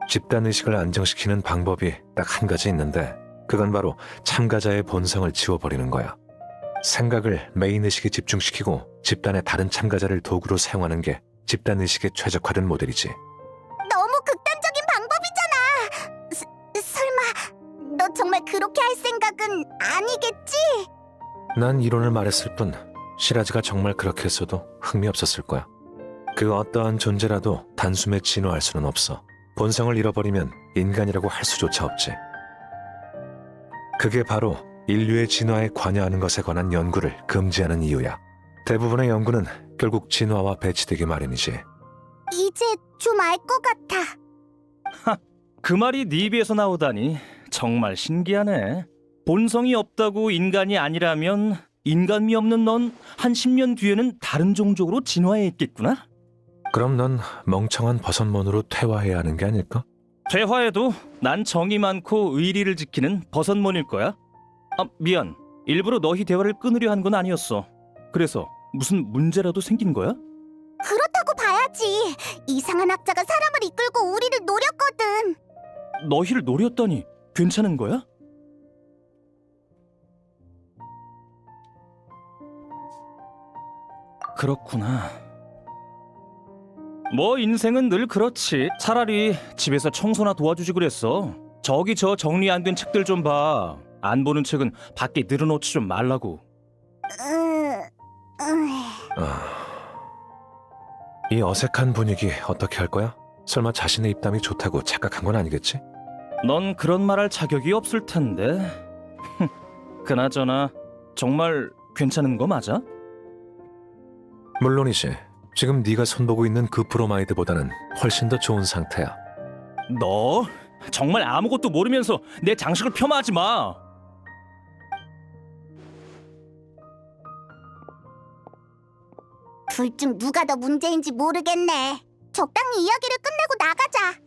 집단의식을 안정시키는 방법이 딱 한 가지 있는데 그건 바로 참가자의 본성을 지워버리는 거야. 생각을 메인의식에 집중시키고 집단의 다른 참가자를 도구로 사용하는 게 집단의식에 최적화된 모델이지.
너무 극단적인 방법이잖아. 설마 너 정말 그렇게 할 생각은 아니겠지?
난 이론을 말했을 뿐 시라즈가 정말 그렇게 했어도 흥미없었을 거야. 그 어떠한 존재라도 단숨에 진화할 수는 없어. 본성을 잃어버리면 인간이라고 할 수조차 없지. 그게 바로 인류의 진화에 관여하는 것에 관한 연구를 금지하는 이유야. 대부분의 연구는 결국 진화와 배치되기 마련이지.
이제 좀 알 것 같아.
그 말이 네 입에서 나오다니 정말 신기하네. 본성이 없다고 인간이 아니라면 인간미 없는 넌 한 10년 뒤에는 다른 종족으로 진화해 있겠구나?
그럼 넌 멍청한 버섯몬으로 퇴화해야 하는 게 아닐까?
퇴화해도 난 정이 많고 의리를 지키는 버섯몬일 거야. 미안. 일부러 너희 대화를 끊으려 한 건 아니었어. 그래서 무슨 문제라도 생긴 거야?
그렇다고 봐야지. 이상한 학자가 사람을 이끌고 우리를 노렸거든.
너희를 노렸다니 괜찮은 거야? 그렇구나. 뭐 인생은 늘 그렇지. 차라리 집에서 청소나 도와주지 그랬어. 저기 저 정리 안 된 책들 좀 봐. 안 보는 책은 밖에 늘어놓지 좀 말라고.
이 어색한 분위기 어떻게 할 거야? 설마 자신의 입담이 좋다고 착각한 건 아니겠지?
넌 그런 말 할 자격이 없을 텐데. 그나저나 정말 괜찮은 거 맞아?
물론이지. 지금 네가 손보고 있는 그 브로마이드보다는 훨씬 더 좋은 상태야.
너 정말 아무것도 모르면서 내 장식을 폄하하지 마.
둘 중 누가 더 문제인지 모르겠네. 적당히 이야기를 끝내고 나가자.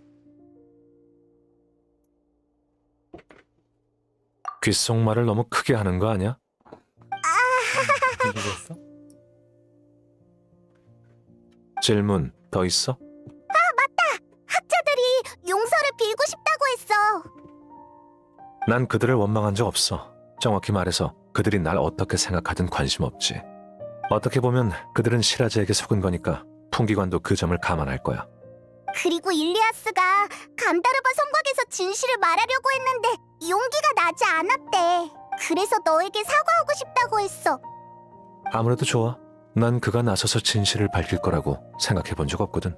귓속말을 너무 크게 하는 거 아니야? 질문 더 있어?
맞다. 학자들이 용서를 빌고 싶다고 했어.
난 그들을 원망한 적 없어. 정확히 말해서 그들이 날 어떻게 생각하든 관심 없지. 어떻게 보면 그들은 시라즈에게 속은 거니까 풍기관도 그 점을 감안할 거야.
그리고 일리아스가 간다르바 성곽에서 진실을 말하려고 했는데 용기가 나지 않았대. 그래서 너에게 사과하고 싶다고 했어.
아무래도 좋아. 난 그가 나서서 진실을 밝힐 거라고 생각해 본 적 없거든.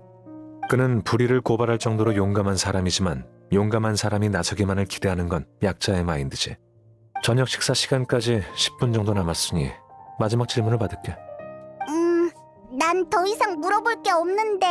그는 불의를 고발할 정도로 용감한 사람이지만 용감한 사람이 나서기만을 기대하는 건 약자의 마인드지. 저녁 식사 시간까지 10분 정도 남았으니 마지막 질문을 받을게.
난 더 이상 물어볼 게 없는데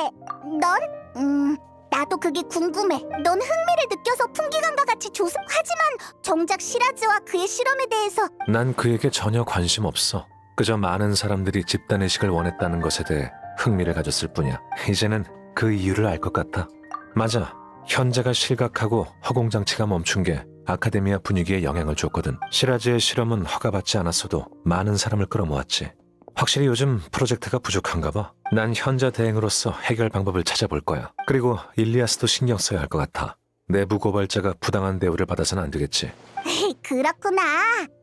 넌? 나도 그게 궁금해. 넌 흥미를 느껴서 풍기관과 같이 하지만 정작 시라즈와 그의 실험에 대해서
난 그에게 전혀 관심 없어. 그저 많은 사람들이 집단의식을 원했다는 것에 대해 흥미를 가졌을 뿐이야. 이제는 그 이유를 알 것 같아. 맞아. 현재가 실각하고 허공장치가 멈춘 게 아카데미아 분위기에 영향을 줬거든. 시라즈의 실험은 허가받지 않았어도 많은 사람을 끌어모았지. 확실히 요즘 프로젝트가 부족한가 봐. 난 현자 대행으로서 해결 방법을 찾아볼 거야. 그리고 일리아스도 신경 써야 할 것 같아. 내부 고발자가 부당한 대우를 받아서는 안 되겠지.
그렇구나.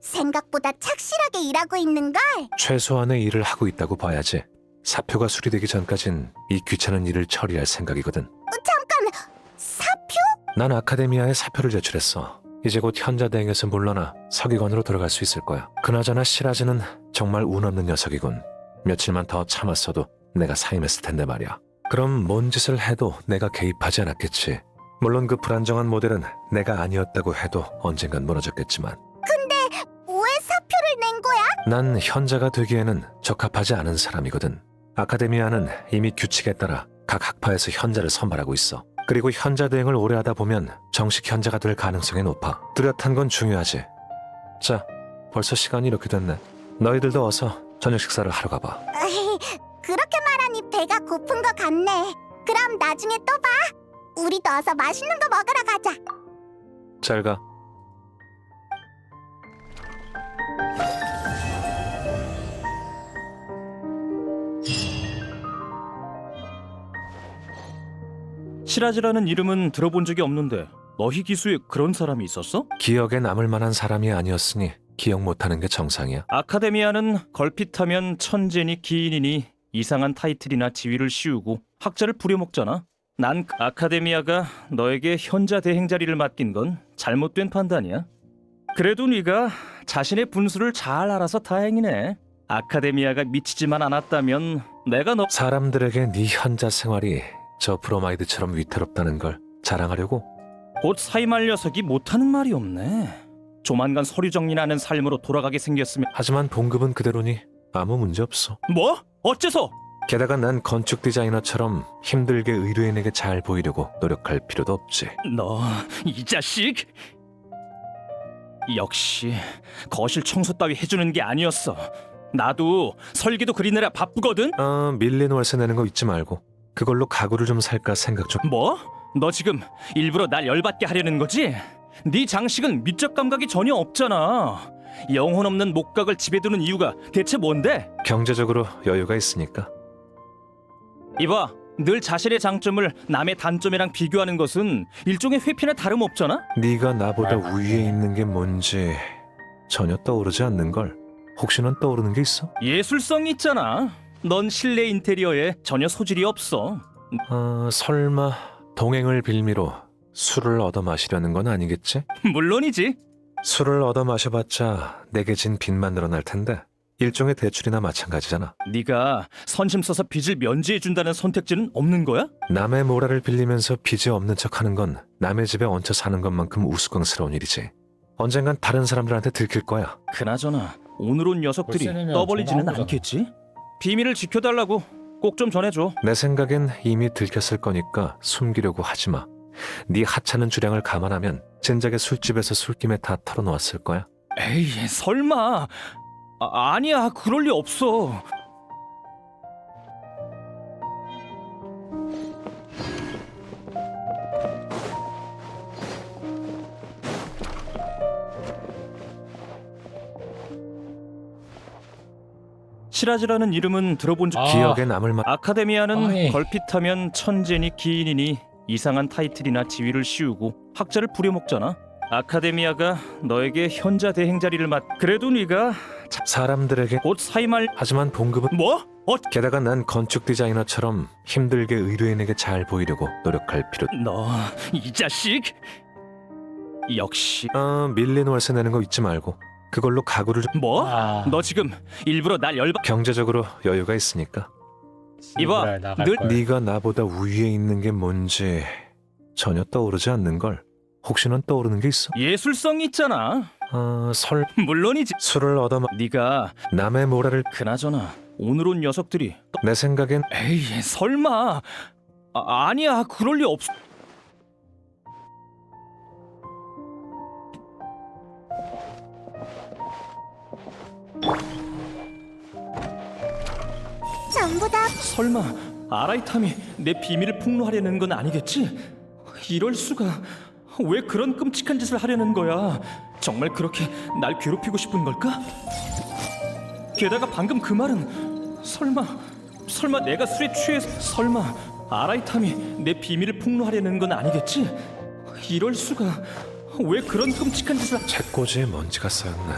생각보다 착실하게 일하고 있는걸.
최소한의 일을 하고 있다고 봐야지. 사표가 수리되기 전까진 이 귀찮은 일을 처리할 생각이거든.
잠깐, 사표?
난 아카데미아에 사표를 제출했어. 이제 곧 현자 대행에서 물러나 서기관으로 돌아갈 수 있을 거야. 그나저나 시라즈는 정말 운 없는 녀석이군. 며칠만 더 참았어도 내가 사임했을 텐데 말이야. 그럼 뭔 짓을 해도 내가 개입하지 않았겠지. 물론 그 불안정한 모델은 내가 아니었다고 해도 언젠간 무너졌겠지만.
근데 왜 사표를 낸 거야?
난 현자가 되기에는 적합하지 않은 사람이거든. 아카데미아는 이미 규칙에 따라 각 학파에서 현자를 선발하고 있어. 그리고 현자 대행을 오래 하다 보면 정식 현자가 될 가능성이 높아. 뚜렷한 건 중요하지. 자, 벌써 시간이 이렇게 됐네. 너희들도 어서 저녁 식사를 하러 가봐.
그렇게 말하니 배가 고픈 것 같네. 그럼 나중에 또 봐. 우리도 어서 맛있는 거 먹으러 가자.
잘 가.
시라즈라는 이름은 들어본 적이 없는데 너희 기수에 그런 사람이 있었어?
기억에 남을 만한 사람이 아니었으니 기억 못하는 게 정상이야.
아카데미아는 걸핏하면 천재니 기인이니 이상한 타이틀이나 지위를 씌우고 학자를 부려먹잖아. 난 아카데미아가 너에게 현자 대행 자리를 맡긴 건 잘못된 판단이야. 그래도 네가 자신의 분수를 잘 알아서 다행이네. 아카데미아가 미치지만 않았다면 내가 너...
사람들에게 네 현자 생활이 저 브로마이드처럼 위태롭다는 걸 자랑하려고?
곧 사임할 녀석이 못하는 말이 없네. 조만간 서류 정리하는 삶으로 돌아가게 생겼으면...
하지만 봉급은 그대로니 아무 문제 없어.
뭐? 어째서?
게다가 난 건축 디자이너처럼 힘들게 의뢰인에게 잘 보이려고 노력할 필요도 없지.
너 이 자식! 역시 거실 청소 따위 해주는 게 아니었어. 나도 설계도 그리느라 바쁘거든.
밀린 월세 내는 거 잊지 말고 그걸로 가구를 좀 살까 생각 좀.
뭐? 너 지금 일부러 날 열받게 하려는 거지? 네 장식은 미적 감각이 전혀 없잖아. 영혼 없는 목각을 집에 두는 이유가 대체 뭔데?
경제적으로 여유가 있으니까.
이봐, 늘 자신의 장점을 남의 단점이랑 비교하는 것은 일종의 회피나 다름없잖아?
네가 나보다 위에 있는 게 뭔지 전혀 떠오르지 않는걸. 혹시 넌 떠오르는 게 있어?
예술성이 있잖아. 넌 실내 인테리어에 전혀 소질이 없어.
설마 동행을 빌미로 술을 얻어 마시려는 건 아니겠지?
물론이지.
술을 얻어 마셔봤자 내게 진 빚만 늘어날 텐데 일종의 대출이나 마찬가지잖아.
네가 선심 써서 빚을 면제해준다는 선택지는 없는 거야?
남의 모라를 빌리면서 빚이 없는 척하는 건 남의 집에 얹혀 사는 것만큼 우스꽝스러운 일이지. 언젠간 다른 사람들한테 들킬 거야.
그나저나 오늘 온 녀석들이 떠벌리지는 않겠지? 비밀을 지켜달라고 꼭 좀 전해줘.
내 생각엔 이미 들켰을 거니까 숨기려고 하지 마. 네 하찮은 주량을 감안하면 진작에 술집에서 술김에 다 털어놓았을 거야.
에이, 설마. 아니야, 그럴 리 없어. 시라즈라는 이름은 들어본 적...
기억에 남을 만...
아카데미아는 걸핏하면 천재니 기인이니 이상한 타이틀이나 지위를 씌우고 학자를 부려먹잖아. 아카데미아가 너에게 현자 대행 자리를 그래도 네가
사람들에게
곧 사임할...
하지만 봉급은...
뭐?
게다가 난 건축 디자이너처럼 힘들게 의뢰인에게 잘 보이려고 노력할 필요...
너 이 자식! 역시...
밀린 월세 내는 거 잊지 말고 그걸로 가구를 좀...
뭐? 너 지금 일부러 날 열받...
경제적으로 여유가 있으니까.
이봐, 나갈 걸.
네가 나보다 우위에 있는 게 뭔지 전혀 떠오르지 않는 걸. 혹시 넌 떠오르는 게 있어?
예술성이 있잖아.
설
물론이지.
술을 얻어
네가
남의 모래를
그나저나 오늘 온 녀석들이
내 생각엔
에이 설마 아니야 그럴 리 없어.
전부 다
설마 아라이탐이 내 비밀을 폭로하려는 건 아니겠지? 이럴 수가. 왜 그런 끔찍한 짓을 하려는 거야? 정말 그렇게 날 괴롭히고 싶은 걸까? 게다가 방금 그 말은 설마 내가 술에 취해서 설마 아라이탐이 내 비밀을 폭로하려는 건 아니겠지? 이럴 수가. 왜 그런 끔찍한 짓을
책꽂이에 먼지가 쌓였네.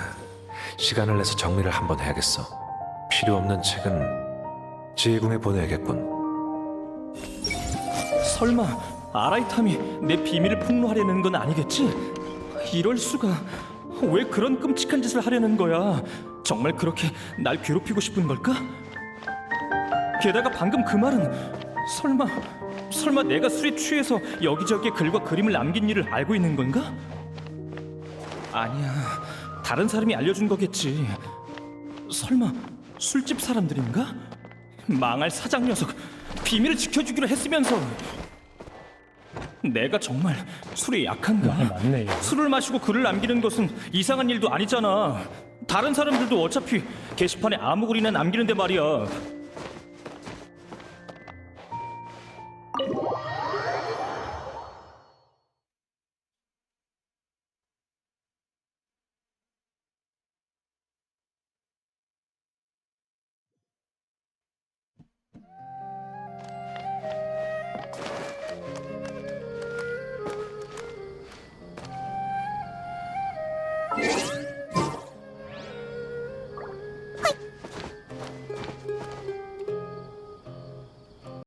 시간을 내서 정리를 한번 해야겠어. 필요 없는 책은 지휘궁에 보내야겠군.
설마 아라이탐이 내 비밀을 폭로하려는 건 아니겠지? 이럴 수가. 왜 그런 끔찍한 짓을 하려는 거야? 정말 그렇게 날 괴롭히고 싶은 걸까? 게다가 방금 그 말은 설마 내가 술에 취해서 여기저기에 글과 그림을 남긴 일을 알고 있는 건가? 아니야, 다른 사람이 알려준 거겠지. 설마 술집 사람들인가? 망할 사장 녀석, 비밀을 지켜주기로 했으면서. 내가 정말 술에 약한가?
맞네, 이거.
술을 마시고 글을 남기는 것은 이상한 일도 아니잖아. 다른 사람들도 어차피 게시판에 아무 글이나 남기는데 말이야.